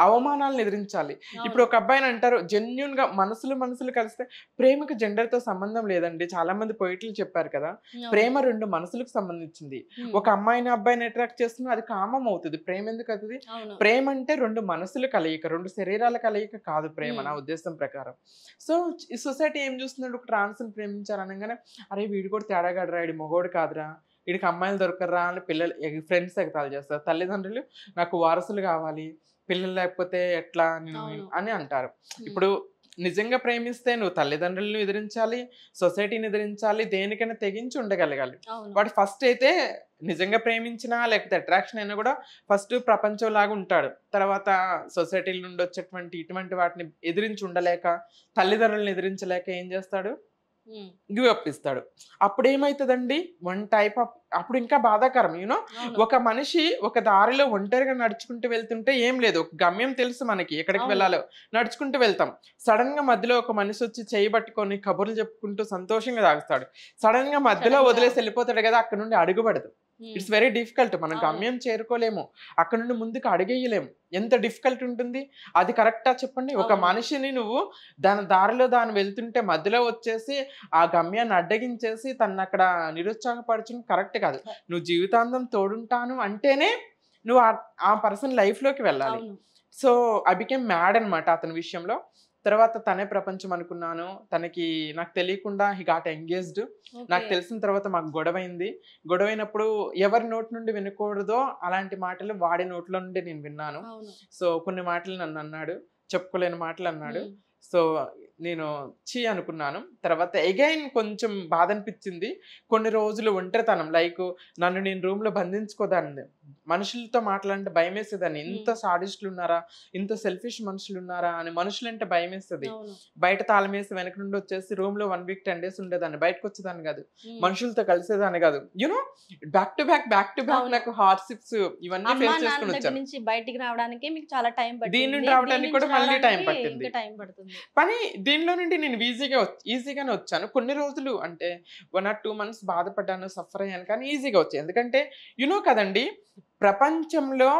అవమానాలను ఎదిరించాలి. ఇప్పుడు అవును. ఒక అబ్బాయిని అంటారు, జెన్యూన్ గా మనసులు కలిస్తే ప్రేమకు జెండర్ తో సంబంధం లేదండి. చాలా మంది పోయిట్లు చెప్పారు కదా, అవును. ప్రేమ 2 మనసులకు సంబంధించింది. ఒక అమ్మాయిని అబ్బాయిని అట్రాక్ట్ చేస్తున్నా అది కామం అవుతుంది. ప్రేమ ఎందుకు అవుతుంది? అవును. ప్రేమ అంటే 2 మనసులు కలయిక, 2 శరీరాల కలయిక కాదు ప్రేమ, నా హ్మ్. ఉద్దేశం ప్రకారం. సో ఈ సొసైటీ ఏం చూస్తున్నాడు, ఒక ట్రాన్స్ ని ప్రేమించారు అనగానే అరే వీడు కూడా తేడాగాడరా, వీడి మొగోడు కాదురా, వీడికి అమ్మాయిలు దొరకరా అని పిల్లలు ఫ్రెండ్స్ ఎగతాలు చేస్తారు. తల్లిదండ్రులు నాకు వారసులు కావాలి, పిల్లలు లేకపోతే ఎట్లా అవును. అని అంటారు. ఇప్పుడు నిజంగా ప్రేమిస్తే నువ్వు తల్లిదండ్రులను ఎదిరించాలి, సొసైటీని ఎదిరించాలి, దేనికైనా తెగించి ఉండగలగాలి. అవును. వాడు ఫస్ట్ అయితే నిజంగా ప్రేమించినా లేకపోతే అట్రాక్షన్ అయినా కూడా ఫస్ట్ ప్రపంచం లాగా ఉంటాడు. తర్వాత సొసైటీల నుండి వచ్చేటువంటి ఇటువంటి వాటిని ఎదిరించి ఉండలేక, తల్లిదండ్రులను ఎదిరించలేక ఏం చేస్తాడు, గివ్ అప్ ఇస్తాడు. అప్పుడు ఏమైతుందండి, వన్ టైప్ ఆఫ్, అప్పుడు ఇంకా బాధాకరం యూనో. అవును. ఒక మనిషి ఒక దారిలో ఒంటరిగా నడుచుకుంటూ వెళ్తుంటే ఏం లేదు, ఒక గమ్యం తెలుసు మనకి ఎక్కడికి అవును. వెళ్ళాలో, నడుచుకుంటూ వెళ్తాం. సడన్ గా మధ్యలో ఒక మనిషి వచ్చి చేయి పట్టుకొని కబుర్లు చెప్పుకుంటూ సంతోషంగా తాగుతాడు. సడన్ గా మధ్యలో సడన్ గా వదిలేసి వెళ్ళిపోతాడు కదా, అక్కడ నుండి అడుగుపడదు. It's very difficult. మనం అవును. గమ్యం చేరుకోలేము, అక్కడ నుండి ముందుకు అడుగేయలేము. ఎంత డిఫికల్ట్ ఉంటుంది అది, కరెక్టా చెప్పండి? ఒక అవును. మనిషిని నువ్వు దాని దారిలో దాని వెళ్తుంటే మధ్యలో వచ్చేసి ఆ గమ్యాన్ని అడ్డగించేసి తను అక్కడ నిరుత్సాహపరచడం కరెక్ట్ కాదు. నువ్వు జీవితాంతం తోడుంటాను అంటేనే నువ్వు ఆ పర్సన్ లైఫ్ లోకి వెళ్ళాలి. అవును. సో ఐ బికేమ్ మ్యాడ్ అనమాట అతని విషయంలో. తర్వాత తనే ప్రపంచం అనుకున్నాను. తనకి నాకు తెలియకుండా హీ గాట్ ఎంగేజ్డ్. నాకు ఓకే. తెలిసిన తర్వాత మాకు గొడవైంది. గొడవైనప్పుడు ఎవరి నోటి నుండి వినకూడదో అలాంటి మాటలు వాడి నోట్లో నుండి నేను విన్నాను. అవును. సో కొన్ని మాటలు నన్ను అన్నాడు, చెప్పుకోలేని మాటలు అన్నాడు. హ్మ్. సో నేను ఛీ అనుకున్నాను. తర్వాత అగైన్ కొంచెం బాధ అనిపించింది. కొన్ని రోజులు ఒంటరితనం, లైక్ నన్ను నేను రూమ్లో బంధించుకోదాన్ని, మనుషులతో మాట్లాడంటే భయం వేసేదాన్ని. ఇంత సాడిస్టులు ఉన్నారా, ఇంత సెల్ఫిష్ మనుషులు ఉన్నారా అని మనుషులంటే భయం వేస్తుంది. అవును. బయట తాళం వేసి వెనక నుండి వచ్చేసి రూమ్లో 1 week 10 days ఉండేదాన్ని. బయటకు వచ్చేదాన్ని కాదు, హ్మ్. మనుషులతో కలిసేదాన్ని కాదు. యూనో బ్యాక్ టు బ్యాక్ అవును. నాకు హార్డ్షిప్స్ ఇవన్నీ అమ్మ ఫేస్ నాన్న చేసుకుని దగ్గర వచ్చాను. నుంచి బయటికి రావడానికి మీకు చాలా టైం దీని పట్టింది. నుండి దీని రావడానికి నుంచి కూడా మళ్ళీ టైం రావడానికి పట్టింది. ఇంకా టైం పడుతుంది. కానీ దీనిలో నుండి నేను ఈజీగానే వచ్చాను. కొన్ని రోజులు అంటే 1 or 2 months బాధపడ్డాను, సఫర్ అయ్యాను, కానీ ఈజీగా వచ్చాయి. ఎందుకంటే కదండి, ప్రపంచంలో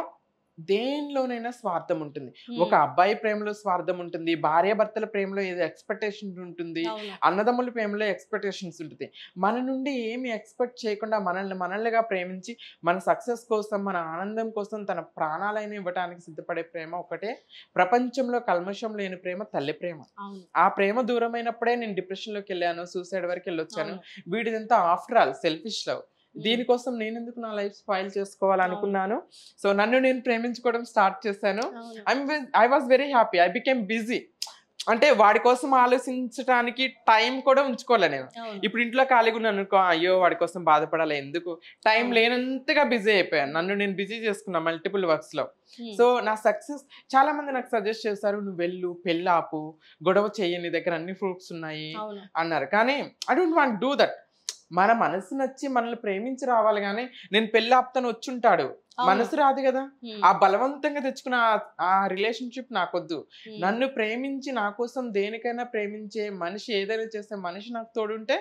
దేనిలోనైనా స్వార్థం ఉంటుంది. ఒక అబ్బాయి ప్రేమలో స్వార్థం ఉంటుంది, భార్యాభర్తల ప్రేమలో ఏదో ఎక్స్పెక్టేషన్ ఉంటుంది, అవును. అన్నదమ్ముల ప్రేమలో ఎక్స్పెక్టేషన్స్ ఉంటుంది. మన నుండి ఏమి ఎక్స్పెక్ట్ చేయకుండా మనల్నిగా ప్రేమించి మన సక్సెస్ కోసం, మన ఆనందం కోసం తన ప్రాణాలైన ఇవ్వడానికి సిద్ధపడే ప్రేమ ఒకటే. ప్రపంచంలో కల్మషం లేని ప్రేమ తల్లి ప్రేమ. అవును. ఆ ప్రేమ దూరమైనప్పుడే నేను డిప్రెషన్లోకి వెళ్ళాను, సూసైడ్ వరకు వెళ్ళొచ్చాను. అవును. వీడిదంతా ఆఫ్టర్ ఆల్ సెల్ఫిష్ లవ్. దీనికోసం నేను ఎందుకు నా లైఫ్ స్పాయిల్ చేసుకోవాలనుకున్నాను. సో నన్ను నేను ప్రేమించుకోవడం స్టార్ట్ చేశాను. అవును. I was very happy. I became busy. అంటే వాడి కోసం ఆలోచించడానికి టైం కూడా ఉంచుకోలే నేను. అవును. ఇప్పుడు ఇంట్లో ఖాళీగా ఉన్నాను అనుకో, అయ్యో వాడి కోసం బాధపడాలి ఎందుకు, టైం అవును. లేనంతగా బిజీ అయిపోయాను. నన్ను నేను బిజీ చేసుకున్నా మల్టిపుల్ వర్క్స్ లో. హ్మ్. సో నా సక్సెస్, చాలా మంది నాకు సజెస్ట్ చేశారు, నువ్వు వెళ్ళు, పెళ్ళాపు, గొడవ చెయ్యి, నీ దగ్గర అన్ని ఫ్రూట్స్ ఉన్నాయి అవును. అన్నారు. కానీ I don't want do that. మన మనసు నచ్చి మనల్ని ప్రేమించి రావాలి, కానీ నేను పెళ్ళి ఆపుతాను వచ్చుంటాడు, అవును. మనసు రాదు కదా. హ్మ్. ఆ బలవంతంగా తెచ్చుకున్న ఆ రిలేషన్షిప్ నాకొద్దు. హ్మ్. నన్ను ప్రేమించి నా కోసం దేనికైనా ప్రేమించే మనిషి, ఏదైనా చేసే మనిషి నాకు తోడుంటే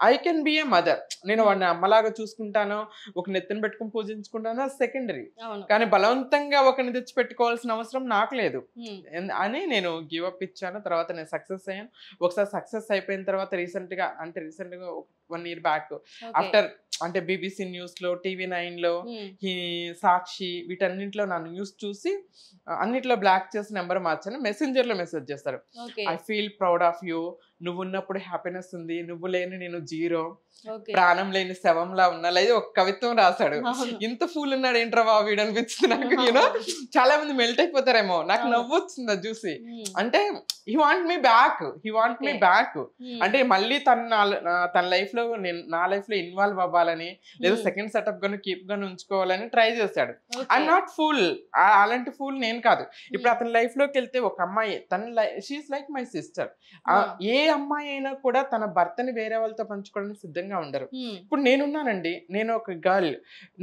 I can be A mother. నేను వాడిని అమ్మలాగా చూసుకుంటాను, ఒక నెత్తిన పెట్టుకుని పూజించుకుంటాను, అది సెకండరీ. అవును. కానీ బలవంతంగా ఒకరిని తెచ్చి పెట్టుకోవాల్సిన అవసరం నాకు లేదు హ్మ్. అని నేను గివ్ అప్ ఇచ్చాను. తర్వాత నేను సక్సెస్ అయ్యాను. ఒకసారి సక్సెస్ అయిపోయిన తర్వాత రీసెంట్ గా 1 year బ్యాక్, ఓకే. ఆఫ్టర్ అంటే BBC న్యూస్ లో, TV9 లో, హ్మ్. ఈ సాక్షి, వీటన్నింటిలో నా న్యూస్ చూసి అన్నిట్లో బ్లాక్ చేసి నెంబర్ మార్చాను. మెసెంజర్ లో మెసేజ్ చేస్తారు, okay. I feel proud of you, నువ్వు ఉన్నప్పుడు హ్యాపీనెస్ ఉంది, నువ్వు లేని నేను జీరో, ఓకే. ప్రాణం లేని శవంలా ఉన్నా, లేదా ఒక కవిత్వం రాశాడు. అవును. ఇంత ఫూల్ ఉన్నాడు ఏంట్రా బాబు వీడు అనిపించింది నాకు. యూనో చాలా మంది మెల్ట్ అయిపోతారేమో, నాకు అవును. నవ్వు వచ్చింది అది చూసి. హ్మ్. అంటే he want me back, he want me Okay. Back. హ్మ్. అంటే మళ్ళీ తన లైఫ్ లో నేను నా లైఫ్ లో ఇన్వాల్వ్ అవ్వాలని, లేదా హ్మ్. సెకండ్ సెటప్ గాను కీప్ గాను ఉంచుకోవాలని ట్రై చేశాడు. ఓకే. ఐఎమ్ నాట్ ఫూల్, అలాంటి ఫూల్ నేను కాదు. ఇప్పుడు హ్మ్. అతని లైఫ్ లోకి వెళ్తే ఒక అమ్మాయి, షీఈస్ లైక్ మై సిస్టర్. ఆ. ఏ అమ్మాయి అయినా కూడా తన భర్తని వేరే వాళ్ళతో పంచుకోవడానికి సిద్ధంగా ఉండరు. హ్మ్. ఇప్పుడు నేనున్నానండి, నేను ఒక గర్ల్,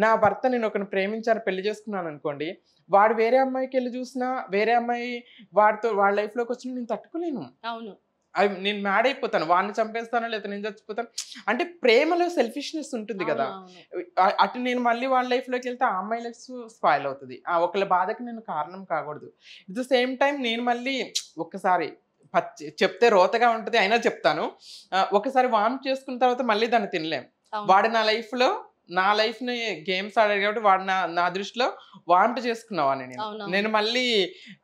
నా భర్త నేను ఒకరిని ప్రేమించాను, పెళ్లి చేసుకున్నాను అనుకోండి, వాడు వేరే అమ్మాయికి వెళ్ళి చూసినా, వేరే అమ్మాయి వాళ్ళ లైఫ్ లోకి వచ్చినా నేను తట్టుకోలేను. అవును. నేను మ్యాడ్ అయిపోతాను, వాడిని చంపేస్తాను లేదా నేను చచ్చిపోతాను. అంటే ప్రేమలో సెల్ఫిష్నెస్ ఉంటుంది కదా. అవును. అటు నేను మళ్ళీ వాళ్ళ లైఫ్ లోకి వెళ్తే ఆ అమ్మాయి లైఫ్ స్పాయిల్ అవుతుంది. ఒకళ్ళ బాధకి నేను కారణం కాకూడదు. ఎట్ ద సేమ్ టైం నేను మళ్ళీ ఒక్కసారి చెప్తే రోతగా ఉంటుంది అయినా చెప్తాను. ఒకసారి వామిట్ చేసుకున్న తర్వాత మళ్ళీ దాన్ని తినలేం. అవును. వాడు నా లైఫ్ ని గేమ్స్ ఆడాడు కాబట్టి వాడు నా దృష్టిలో వాంట చేసుకున్నావాని నేను. అవునవును. నేను మళ్ళీ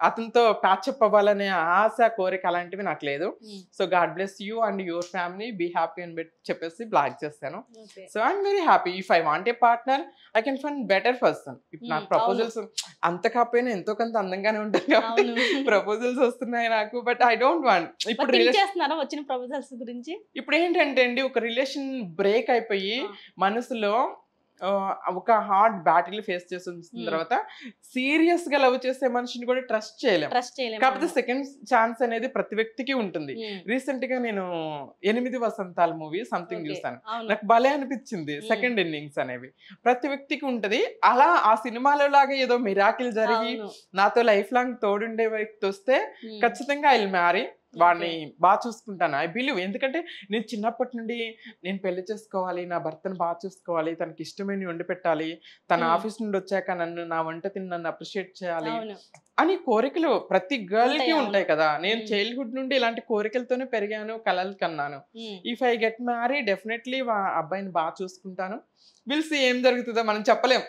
అతనితో ప్యాచప్ అవ్వాలనే ఆశ, కోరిక అలాంటివి నాకు లేదు. Hmm. So God bless you and your family, be happy అని చెప్పేసి బ్లాక్ చేస్తాను. Okay. So I'm very happy. If I want a partner I can find better person. ఇప్పుడు నాకు అవును. ప్రపోజల్స్ అంత కాకపోయినా ఎంతో కొంత అందంగానే ఉంటాయి కాబట్టి అవును. ప్రపోజల్స్ వస్తున్నాయి నాకు. But I don't want. మరి ఇప్పుడు థింక్ చేస్తున్నారా వచ్చిన ప్రపోజల్స్ గురించి? ఇప్పుడు ఏంటంటే అండి, ఒక రిలేషన్ బ్రేక్ అయిపోయి ఆ. మనసులో ఒక హార్డ్ బ్యాటిల్ ఫేస్ చేసిన హ్మ్. తర్వాత సీరియస్ గా లవ్ చేసే మనిషిని కూడా ట్రస్ట్ చేయలేం. ట్రస్ట్ చేయలేము. కాకపోతే అవును. సెకండ్ ఛాన్స్ అనేది ప్రతి వ్యక్తికి ఉంటుంది. హ్మ్. రీసెంట్ గా నేను 8 వసంతాలు మూవీ సంథింగ్ ఓకే. చూసాను. అవును. నాకు భలే అనిపించింది. హ్మ్. సెకండ్ ఇన్నింగ్స్ అనేవి ప్రతి వ్యక్తికి ఉంటది. అలా ఆ సినిమాలో లాగా ఏదో మిరాకిల్ జరిగి అవును. నాతో లైఫ్ లాంగ్ తోడుండే వ్యక్తి వస్తే హ్మ్. ఖచ్చితంగా ఐ విల్ మ్యారీ. వాడిని బాగా చూసుకుంటాను. I believe. ఎందుకంటే నేను చిన్నప్పటి నుండి నేను పెళ్లి చేసుకోవాలి, నా భర్తను బాగా చూసుకోవాలి, తనకి ఇష్టమైన వండి పెట్టాలి, తన హ్మ్. ఆఫీస్ నుండి వచ్చాక నా వంట తిని నన్ను అప్రిషియేట్ చేయాలి అవును. అని కోరికలు ప్రతి గర్ల్ కి ఉంటాయి. ఉంటాయి అవును. కదా. నేను హ్మ్. చైల్డ్హుడ్ నుండి ఇలాంటి కోరికలతోనే పెరిగాను, కలలు కన్నాను. హ్మ్. If I get marry definitely అబ్బాయిని బాగా చూసుకుంటాను. విల్ సీ ఏం జరుగుతుందో మనం చెప్పలేం.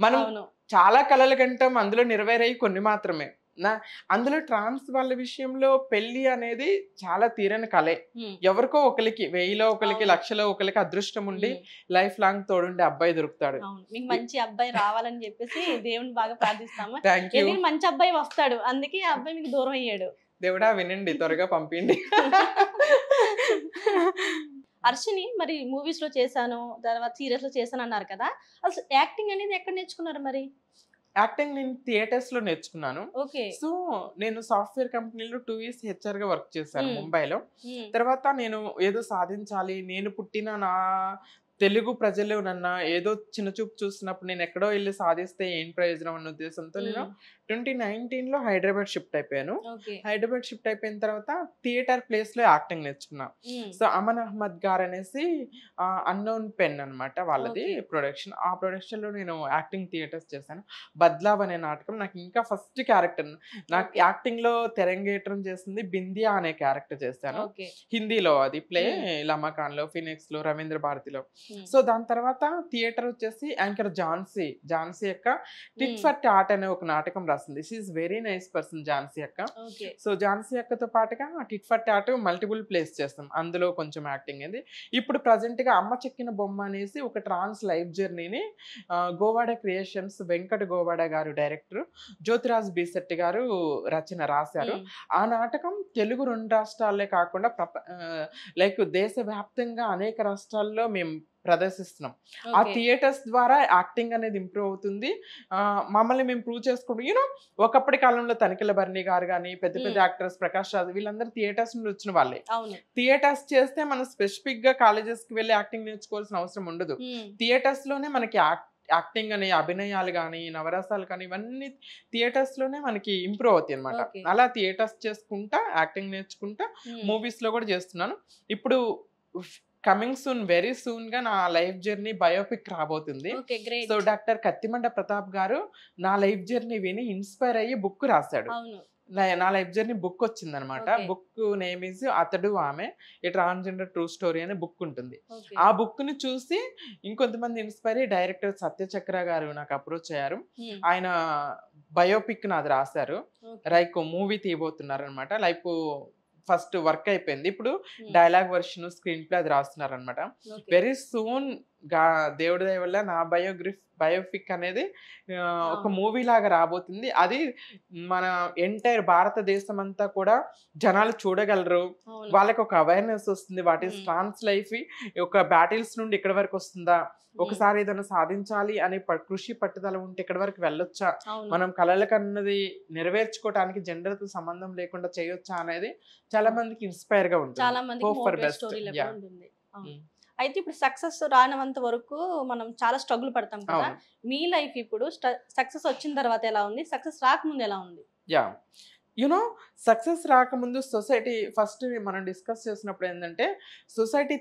మనం అవును. చాలా కలలు కంటాం, అందులో నెరవేరాయి కొన్ని మాత్రమే. అందులో ట్రాన్స్ వాళ్ళ విషయంలో పెళ్లి అనేది చాలా తీరని కలే. హ్మ్. ఎవరికో ఒకరికి, 1000లో ఒకరికి, అవును. 1,00,000లో ఒకరికి అదృష్టం ఉండి హ్మ్. లైఫ్ లాంగ్ తోడుండే అబ్బాయి దొరుకుతాడు. అవును. మీకు మంచి అబ్బాయి రావాలని చెప్పేసి దేవుని బాగా ప్రార్థిస్తాము. Thank you. ఎందుకంటే మంచి అబ్బాయి వస్తాడు. అందుకే ఆ అబ్బాయి మీకు దూరం అయ్యాడు. దేవుడా వినండి, త్వరగా పంపిండి. హర్షిని మరి మూవీస్ లో చేశాను, తర్వాత సీరియల్స్ లో చేశాను అన్నారు కదా. అసలు యాక్టింగ్ అనేది ఎక్కడ నేర్చుకున్నారు మరి? యాక్టింగ్ నేను థియేటర్స్ లో నేర్చుకున్నాను. ఓకే. సో నేను సాఫ్ట్వేర్ కంపెనీలో 2 ఇయర్స్ హెచ్ఆర్ గా వర్క్ చేశాను హ్మ్. ముంబైలో. హ్మ్. తర్వాత నేను ఏదో సాధించాలి, నేను పుట్టిన నా తెలుగు ప్రజలు నన్ను ఏదో చిన్న చూపు చూస్తున్నప్పుడు నేను ఎక్కడో వెళ్ళి సాధిస్తే ఏం ప్రయోజనం అన్న ఉద్దేశంతో నేను హ్మ్. 2019లో హైదరాబాద్ షిఫ్ట్ అయిపోయాను. ఓకే. హైదరాబాద్ షిఫ్ట్ అయిపోయిన తర్వాత థియేటర్ ప్లేస్ లో యాక్టింగ్ నేర్చుకున్నా. హ్మ్. సో అమన్ అహ్మద్ గారు అనేసి అన్నోన్ పెన్ అన్నమాట వాళ్ళది ఓకే. ప్రొడక్షన్. ఆ ప్రొడక్షన్ లో నేను యాక్టింగ్ థియేటర్స్ చేశాను. బద్లావ్ అనే నాటకం నాకు ఇంకా ఫస్ట్ క్యారెక్టర్. నాకు ఓకే. యాక్టింగ్ లో తెరంగేట్రం చేసింది బిందియా అనే క్యారెక్టర్ చేశాను. ఓకే. హిందీలో అది ప్లే హ్మ్. లమాకాన్ లో, ఫినిక్స్ లో, రవీంద్ర భారతిలో. హ్మ్. సో దాని తర్వాత థియేటర్ వచ్చేసి యాంకర్ ఝాన్సీ యొక్క టిట్ హ్మ్. ఫర్ టాట్ అనే ఒక నాటకం రాసింది. She is very nice person Jhansi అక్క. ఓకే. సో ఝాన్సీ అక్కతో పాటుగా tit for tat multiple place చేస్తాం. అందులో కొంచెం యాక్టింగ్ అయింది. ఇప్పుడు ప్రజెంట్ గా అమ్మ చెక్కిన బొమ్మ అనేసి ఒక ట్రాన్స్ లైఫ్ జర్నీని గోవాడ క్రియేషన్స్ వెంకట గోవాడ గారు డైరెక్టర్, జ్యోతిరాజ్ బీశెట్టి గారు రచన రాశారు. హ్మ్. ఆ నాటకం తెలుగు 2 రాష్ట్రాలే కాకుండా లైక్ దేశవ్యాప్తంగా అనేక రాష్ట్రాల్లో మేము ప్రదర్శిస్తున్నాం. ఆ ఓకే. థియేటర్స్ ద్వారా యాక్టింగ్ అనేది ఇంప్రూవ్ అవుతుంది. మమ్మల్ని మేము ప్రూవ్ చేసుకుంటూ ఒకప్పటి కాలంలో తనికెళ్ళ భరణి గారు గాని, పెద్ద పెద్ద హ్మ్. యాక్టర్స్ ప్రకాష్ రాజ్ వీళ్ళందరూ థియేటర్స్ నుండి వచ్చిన వాళ్ళే. అవును. థియేటర్స్ చేస్తే మనం స్పెసిఫిక్ గా కాలేజెస్ కి వెళ్ళి యాక్టింగ్ నేర్చుకోవాల్సిన అవసరం ఉండదు. హ్మ్. థియేటర్స్ లోనే మనకి యాక్టింగ్ అని, అభినయాలు గాని, నవరసాలు కానీ ఇవన్నీ థియేటర్స్ లోనే మనకి ఇంప్రూవ్ అవుతాయి అన్నమాట. ఓకే. అలా థియేటర్స్ చేసుకుంటా, యాక్టింగ్ నేర్చుకుంటా, హ్మ్. మూవీస్ లో కూడా చేస్తున్నాను. ఇప్పుడు కమింగ్ సూన్, వెరీ సూన్ గా నా లైఫ్ జర్నీ బయోపిక్ రాబోతుంది. Okay. Great. So doctor Kattimanda Pratap గారు నా లైఫ్ జర్నీ విని ఇన్స్పైర్ అయ్యి బుక్ రాశాడు. అవును. నా లైఫ్ జర్నీ బుక్ వచ్చిందనమాట. ఓకే. బుక్ నేమ్ ఈజ్ అతడు ఆమె ఏ ట్రాన్స్జెండర్ ట్రూ స్టోరీ అనే బుక్ ఉంటుంది. ఓకే. ఆ బుక్ ని చూసి ఇంకొంతమంది ఇన్స్పైర్ అయ్యి డైరెక్టర్ సత్యచక్ర గారు నాకు అప్రోచ్ అయ్యారు. హ్మ్. ఆయన బయోపిక్ నాది రాశారు. ఓకే. లైక్ మూవీ తీయబోతున్నారు అనమాట. లైక్ ఫస్ట్ వర్క్ అయిపోయింది. ఇప్పుడు Hmm. Dialogue version, screen play అది రాస్తున్నారనమాట. Okay. వెరీ సూన్ దేవుడి దయ వల్ల నా బయోపిక్ అనేది ఒక అవును. మూవీ లాగా రాబోతుంది. అది మన ఎంటైర్ భారతదేశం అంతా కూడా జనాలు చూడగలరు. అవును. వాళ్ళకి ఒక అవేర్‌నెస్ వస్తుంది. వాట్ ఈస్ ట్రాన్స్ లైఫ్, ఒక బ్యాటిల్స్ నుండి ఇక్కడి వరకు వస్తుందా? ఒకసారి ఏదైనా సాధించాలి అనే కృషి పట్టుదల ఉంటే ఇక్కడి వరకు వెళ్ళొచ్చా? అవును. మనం కలలకన్నది నెరవేర్చుకోవటానికి జెండర్‌తో సంబంధం లేకుండా చేయొచ్చా అనేది చాలా మందికి ఇన్‌స్పైర్‌గా ఉంటుంది. చాలా మందికి హోప్ ఫర్ మోటివేట్ బెస్ట్. స్టోరీలో యాహ్! ఉంటుంది. అవును. హ్మ్. అయితే ఇప్పుడు సక్సెస్ రానంత వరకు మనం చాలా స్ట్రగుల్ పడతాం కదా. అవును. మీ లైఫ్ ఇప్పుడు సక్సెస్ వచ్చిన తర్వాత ఎలా ఉంది? సక్సెస్ రాకముందు ఎలా ఉంది? యాహ్! యూ నో సక్సెస్ రాకముందు సొసైటీ ఫస్ట్ మనం డిస్కస్ చేసినప్పుడు ఏందంటే, సొసైటీ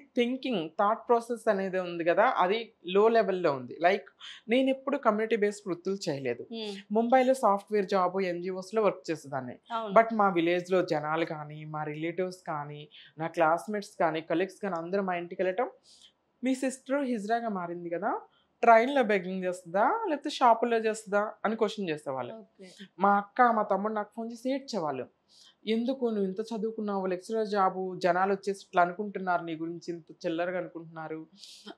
థాట్ ప్రాసెస్ అనేది ఉంది గదా! అది లో లెవెల్‌లో ఉంది. లైక్ నేనెప్పుడు కమ్యూనిటీ బేస్డ్ వృత్తులు చేయలేదు. హ్మ్. ముంబైలో సాఫ్ట్‌వేర్ జాబ్, ఎన్‌జీఓస్‌లో వర్క్ చేసేదాన్ని. అవును. బట్ మా విలేజ్‌లో జనాలు కానీ, మా రిలేటివ్స్ కానీ, నా క్లాస్‌మేట్స్ కానీ, కలీగ్స్ కానీ అందరూ మా ఇంటికెళ్ళటం, మీ సిస్టర్ హిజ్రాగా మారింది గదా! ట్రైన్‌లో బెగ్గింగ్ చేస్తదా? లేకపోతే షాపుల్లో చేస్తదా? అని క్వెషన్ చేసేవాళ్ళు. ఓకే. మా అక్క, మా తమ్ముడు నాకు ఫోన్ చేసి ఏడ్చేవాళ్ళు. ఎందుకు నువ్వు ఇంత చదువుకున్నావు, లెక్చరర్ జాబు, జనాలొచ్చేసి ఇట్లా అనుకుంటున్నారు నీ గురించి, ఇంత చిల్లరగా అనుకుంటున్నారు.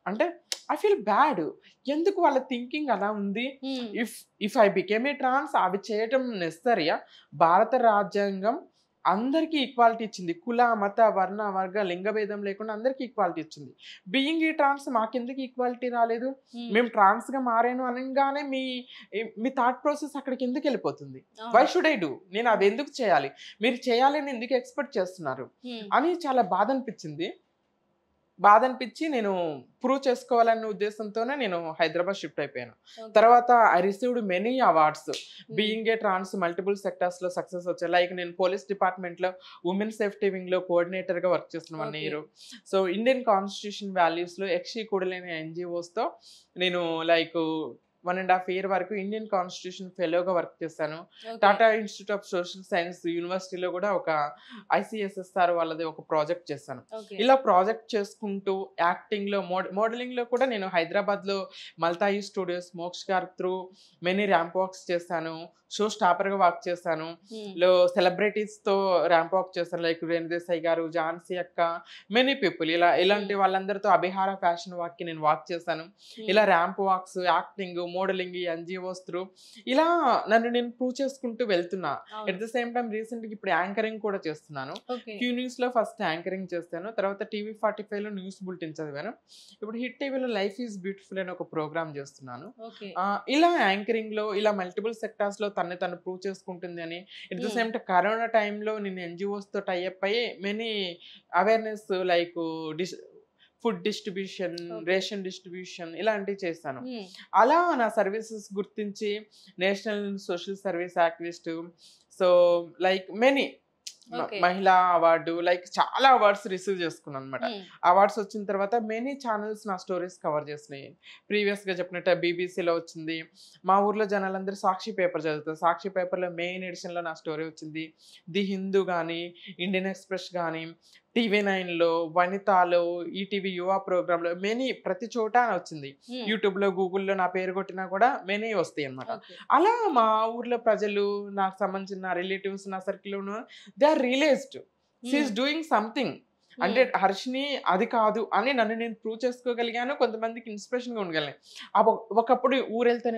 అంటే ఐ ఫీల్ బ్యాడ్. ఎందుకు వాళ్ళ థింకింగ్ అలా ఉంది? హ్మ్. ఇఫ్ ఐ బికేమ్ ఏ ట్రాన్స్ అవి చేయటం నెసెసరీయా? భారత రాజ్యాంగం అందరికీ ఈక్వాలిటీ ఇచ్చింది. కుల, మత, వర్ణ, వర్గ, లింగ భేదం లేకుండా అందరికీ ఈక్వాలిటీ ఇచ్చింది. బీయింగ్ ఏ ట్రాన్స్ మాకెందుకు ఈక్వాలిటీ రాలేదు? హ్మ్. మేము ట్రాన్స్‌గా మారాను అనంగానే మీ థాట్ ప్రాసెస్ అక్కడికెందుకెళ్ళిపోతుంది? వై అవును. Should I do? నేను అది ఎందుకు చేయాలి? మీరు చేయాలని ఎందుకు ఎక్స్‌పెక్ట్ చేస్తున్నారు? హ్మ్. అని చాలా బాధనిపిచ్చి నేను ప్రూవ్ చేసుకోవాలన్న ఉద్దేశంతోనే నేను హైదరాబాద్ షిఫ్ట్ అయిపోయాను. ఓకే. తర్వాత I received many awards. Hmm. Being a trans multiple సెక్టార్స్‌లో సక్సెస్ వచ్చాయి. లైక్ నేను పోలీస్ డిపార్ట్మెంట్‌లో ఉమెన్ సేఫ్టీ వింగ్‌లో కోఆర్డినేటర్‌గా వర్క్ చేస్తున్నా 1 okay. Year. So, Indian constitution వాల్యూస్‌లో ఎక్షీ కూడలేని ఎన్‌జీఓస్‌తో నేను లైక్ 1½ ఇయర్ వరకు ఇండియన్ కాన్స్టిట్యూషన్ ఫెలోగా వర్క్ చేశాను. Okay. Tata institute of social science యూనివర్సిటీలో కూడా ఒక ఐసీఎస్ఎస్ఆర్ వాళ్ళది ఒక ప్రాజెక్ట్ చేశాను. ఓకే. ఇలా ప్రాజెక్ట్ చేసుకుంటూ యాక్టింగ్‌లో, మోడలింగ్‌లో కూడా నేను హైదరాబాద్‌లో మల్తాయి స్టూడియోస్, మోక్ష్ గారి త్రూ మెనీ ర్యాంప్ వాక్స్ చేశాను. షో స్టాపర్‌గా వర్క్ చేశాను. హ్మ్. సెలబ్రిటీస్‌తో ర్యాంప్ వాక్ చేశాను. లైక్ రేణుదేశాయ్ గారు, ఝాన్సీ అక్క, మెనీ పీపుల్ ఇలాంటి వాళ్ళందరితో అభిహార ఫ్యాషన్ వాక్‌కి నేను వాక్ చేశాను. ఇలా హ్మ్. Ramp walks, acting, modelling, NGOs through ఇలా నన్ను నేను ప్రూవ్ చేసుకుంటూ వెళ్తున్నా. అవును. ఎట్ ద సేమ్ టైమ్ రీసెంట్‌గా ఇప్పుడు యాంకరింగ్ కూడా చేస్తున్నాను. ఓకే. క్యూ న్యూస్‌లో ఫస్ట్ యాంకరింగ్ చేశాను. తర్వాత టీవీ 45లో న్యూస్ బులెటిన్ చదివాను. ఇప్పుడు హిట్ టీవీలో 'లైఫ్ ఈజ్ బ్యూటిఫుల్' అని ఒక ప్రోగ్రామ్ చేస్తున్నాను. ఓకే. ఇలా యాంకరింగ్‌లో ఇలా మల్టిపుల్ సెక్టార్స్‌లో తను ప్రూవ్ చేసుకుంటుంది అని, ఎట్ ద హ్మ్. సేమ్ టైమ్ కరోనా టైంలో నేను ఎన్‌జీఓస్‌తో టై అప్ అయ్యి many awareness like food distribution, okay. Ration distribution ఇలాంటివి చేశాను. హ్మ్. అలా నా సర్వీసెస్ గుర్తించి national social service activist, so like many okay. మహిళా అవార్డు లైక్ చాలా అవార్డ్స్ రిసీవ్ చేసుకున్నాను అనమాట. హ్మ్. అవార్డ్స్ వచ్చిన తర్వాత మెనీ ఛానల్స్ నా స్టోరీస్ కవర్ చేసినాయి. ప్రీవియస్‌గా చెప్పినట్టు బీబీసీలో వచ్చింది. మా ఊర్లో జనాలందరూ సాక్షి పేపర్ చదువుతారు. సాక్షి పేపర్‌లో మెయిన్ ఎడిషన్‌లో నా స్టోరీ వచ్చింది. ది హిందూ గానీ, ఇండియన్ ఎక్స్‌ప్రెస్ గానీ, టీవీ9లో, వనితాలో, ఈటీవీ యువ ప్రోగ్రామ్‌లో మెనీ ప్రతి చోట వచ్చింది. హ్మ్. యూట్యూబ్‌లో, గూగుల్‌లో నా పేరు కొట్టినా కూడా మెనీ వస్తాయన్నమాట. ఓకే. అలా మా ఊర్లో ప్రజలు, నాకు సంబంధించిన నా రిలేటివ్స్, నా సర్కిల్‌లోను they are realized. She is hmm. Doing something. అంటే హ్మ్. హర్షిని అది కాదు అని నన్ను నేను ప్రూవ్ చేసుకోగలిగాను. కొంతమందికి ఇన్స్పిరేషన్‌గా ఉండగలిగాను. ఒకప్పుడు ఊరెళ్తే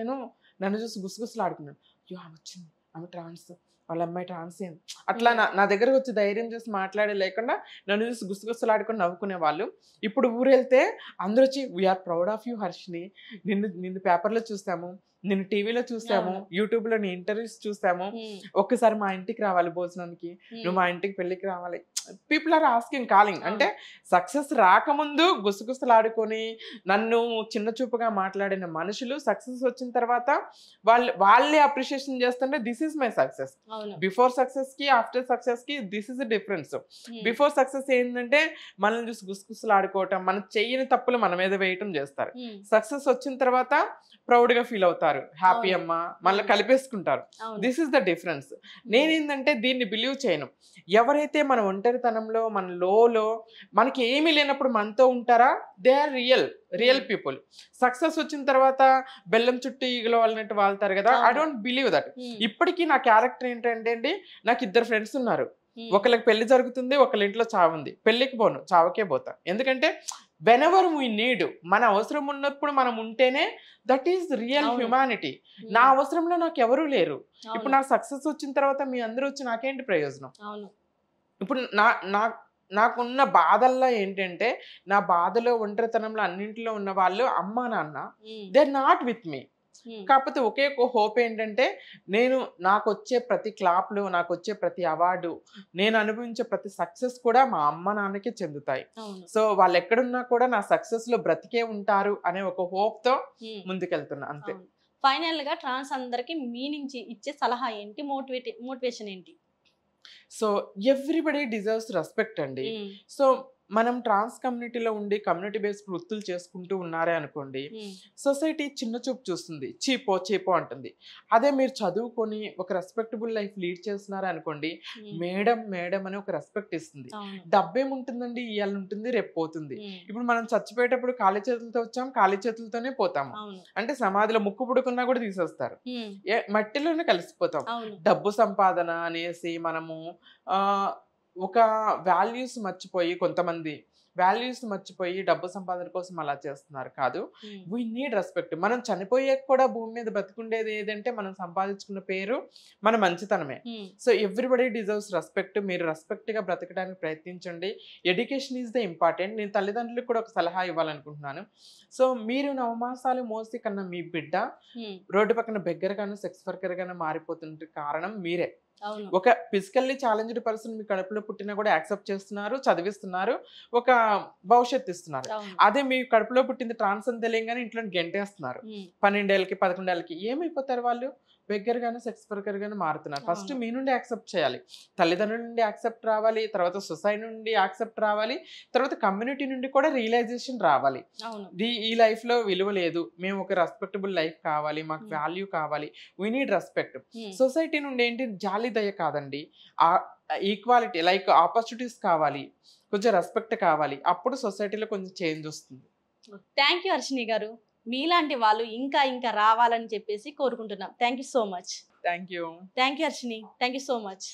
నన్ను చూసి గుసగుసలాడుకున్నాను. అయ్యో! ఆమె వచ్చింది. ఆమె ట్రాన్స్. వాళ్ళ అమ్మాయి ట్రాన్స్ అయింది. అట్లా హ్మ్. నా దగ్గరకు వచ్చి ధైర్యం చేసి మాట్లాడే లేకుండా నన్ను చూసి గుసగుసలాడుకొని నవ్వుకునేవాళ్ళు. ఇప్పుడు ఊరెళ్తే అందరూ వచ్చి "we are proud of you Harshini. నిన్ను పేపర్‌లో చూసాము. నిన్ను టీవీలో చూసాము. అవును. యూట్యూబ్‌లో నీ ఇంటర్వ్యూస్ చూసాము. హ్మ్. ఒక్కసారి మా ఇంటికి రావాలి భోజనానికి. నువ్వు హ్మ్. మా ఇంటికి పెళ్ళికి రావాలి." People are asking, calling. అంటే అవును. సక్సెస్ రాకముందు గుసగుసలాడుకొని నన్ను చిన్న చూపుగా మాట్లాడిన మనుషులు సక్సెస్ వచ్చిన తర్వాత వాళ్ళే అప్రిషియేషన్ చేస్తుంటే దిస్ ఈజ్ మై సక్సెస్. అవును. బిఫోర్ సక్సెస్‌కి, ఆఫ్టర్ సక్సెస్‌కి this is the difference. Hmm. Before success ఏంటంటే మనల్ని చూసి గుసగుసలాడుకోవటం, మనం చెయ్యని తప్పులు మన మీద వేయటం చేస్తారు. హ్మ్. సక్సెస్ వచ్చిన తర్వాత ప్రౌడ్‌గా ఫీల్ అవుతారు. హ్యాపీ అవును. అమ్మా మళ్ళీ హ్మ్. కలిపేసుకుంటారు. అవును. This is the difference. హ్మ్. నేనేందంటే దీన్ని బిలీవ్ చేయను. ఎవరైతే మన ఒంటరితనంలో, మన లోలో మనకి ఏమీ లేనప్పుడు మనతో ఉంటారా, దే ఆర్ రియల్ హ్మ్. పీపుల్. సక్సెస్ వచ్చిన తర్వాత బెల్లం చుట్టూ ఈగలు వాలినట్టు వాళ్తారు కదా! ఐ అవును. Don't believe that. హ్మ్. ఇప్పటికీ నా క్యారెక్టర్ ఏంటంటే అండి, నాకు 2 ఫ్రెండ్స్ ఉన్నారు. ఒకళ్ళకి పెళ్లి జరుగుతుంది, ఒకళ్ళ ఇంట్లో చావుంది. పెళ్ళికి పోను, చావుకే పోతా. ఎందుకంటే వెనెవర్ వి నీడ్, మన అవసరం ఉన్నప్పుడు మనం ఉంటేనే దట్ ఈస్ రియల్ అవును. హ్యుమానిటీ. నా అవసరంలో నాకు ఎవరూ లేరు. ఇప్పుడు అవును. నాకు సక్సెస్ వచ్చిన తర్వాత మీ అందరూ వచ్చి నాకేంటి ప్రయోజనం? అవును. ఇప్పుడు నాకున్న బాధల్లో ఏంటంటే, నా బాధలో, ఒంటరితనంలో అన్నింటిలో ఉన్న వాళ్ళు అమ్మా, నాన్న. They are not with me. కాకపోతే ఒకే ఒక హోప్ ఏంటంటే, నేను నాకొచ్చే ప్రతి క్లాప్‌లు, నాకొచ్చే ప్రతి అవార్డు, నేను అనుభవించే ప్రతి సక్సెస్ కూడా మా అమ్మ, నాన్నకే చెందుతాయి. అవును. సో, వాళ్ళెక్కడున్నా కూడా నా సక్సెస్‌లో బ్రతికే ఉంటారు అనే ఒక హోప్‌తో ముందుకెళ్తున్నా అంతే. ఫైనల్‌గా ట్రాన్స్ అందరికి మీనింగ్ ఇచ్చే సలహా ఏంటి? మోటివేషన్ ఏంటి? సో, ఎవ్రీబడీ డిజర్వ్స్ రెస్పెక్ట్ అండి. సో, మనం ట్రాన్స్ కమ్యూనిటీలో ఉండి కమ్యూనిటీ బేస్డ్ వృత్తులు చేసుకుంటూ ఉన్నారే అనుకోండి, సొసైటీ చిన్న చూపు చూస్తుంది, చీపో చీపో అంటుంది. అదే మీరు చదువుకొని ఒక రెస్పెక్టబుల్ లైఫ్ లీడ్ చేస్తున్నారే అనుకోండి, మేడం మేడం అని ఒక రెస్పెక్ట్ ఇస్తుంది. డబ్బేముంటుందండి, ఇవాళ ఉంటుంది రేపు పోతుంది. ఇప్పుడు మనం చచ్చిపోయేటప్పుడు ఖాళీ చేతులతో వచ్చాం, ఖాళీ చేతులతోనే పోతాము. అంటే సమాధిలో ముక్కు పుడుకున్నా కూడా తీసేస్తారు, మట్టిలోనే కలిసిపోతాం. డబ్బు సంపాదన అనేసి మనము ఒక వాల్యూస్ మర్చిపోయి, కొంతమంది వాల్యూస్ మర్చిపోయి డబ్బు సంపాదన కోసం అలా చేస్తున్నారు. కాదు, వీ నీడ్ రెస్పెక్ట్. మనం చనిపోయాక కూడా భూమి మీద బతికుండేది ఏదంటే మనం సంపాదించుకున్న పేరు, మన మంచితనమే. So everybody deserves respect. మీరు రెస్పెక్ట్గా బ్రతకడానికి ప్రయత్నించండి. Education is the important. నేను తల్లిదండ్రులకు కూడా ఒక సలహా ఇవ్వాలనుకుంటున్నాను. సో మీరు నవమాసాలు మోసి కన్నా మీ బిడ్డ రోడ్డు పక్కన బెగ్గరగాను, సెక్స్ వర్కర్గాను మారిపోతుంటే కారణం మీరే. ఒక ఫిజికల్లీ ఛాలెంజ్డ్ పర్సన్ మీ కడుపులో పుట్టినా కూడా యాక్సెప్ట్ చేస్తున్నారు, చదివిస్తున్నారు, ఒక భవిష్యత్తు ఇస్తున్నారు. అదే మీ కడుపులో పుట్టింది ట్రాన్స్ అని తెలియగానే ఇంట్లో గెంటేస్తున్నారు. 12 ఏళ్ళకి 11 ఏళ్ళకి ఏమైపోతారు వాళ్ళు? బెగ్గర్ గాను, సెక్స్ వర్కర్ గాను మారుతున్నారు. ఫస్ట్ మీ నుండి యాక్సెప్ట్ చేయాలి, తల్లిదండ్రుల నుండి యాక్సెప్ట్ రావాలి, తర్వాత సొసైటీ నుండి యాక్సెప్ట్ రావాలి, తర్వాత కమ్యూనిటీ నుండి కూడా రియలైజేషన్ రావాలి. ఈ లైఫ్ లో విలువ లేదు, మేము ఒక రెస్పెక్టబుల్ లైఫ్ కావాలి, మాకు వాల్యూ కావాలి, వీ నీడ్ రెస్పెక్ట్. సొసైటీ నుండి ఏంటి, జాలి దయ కాదండి, ఈక్వాలిటీ లైక్ ఆపర్చునిటీస్ కావాలి, కొంచెం రెస్పెక్ట్ కావాలి. అప్పుడు సొసైటీలో కొంచెం చేంజ్ వస్తుంది. థ్యాంక్ యూ హర్షిని గారు. మీలాంటి వాళ్ళు ఇంకా ఇంకా రావాలని చెప్పేసి కోరుకుంటున్నాం. Thank you so much. Thank you. Thank you Harshini. Thank you so much.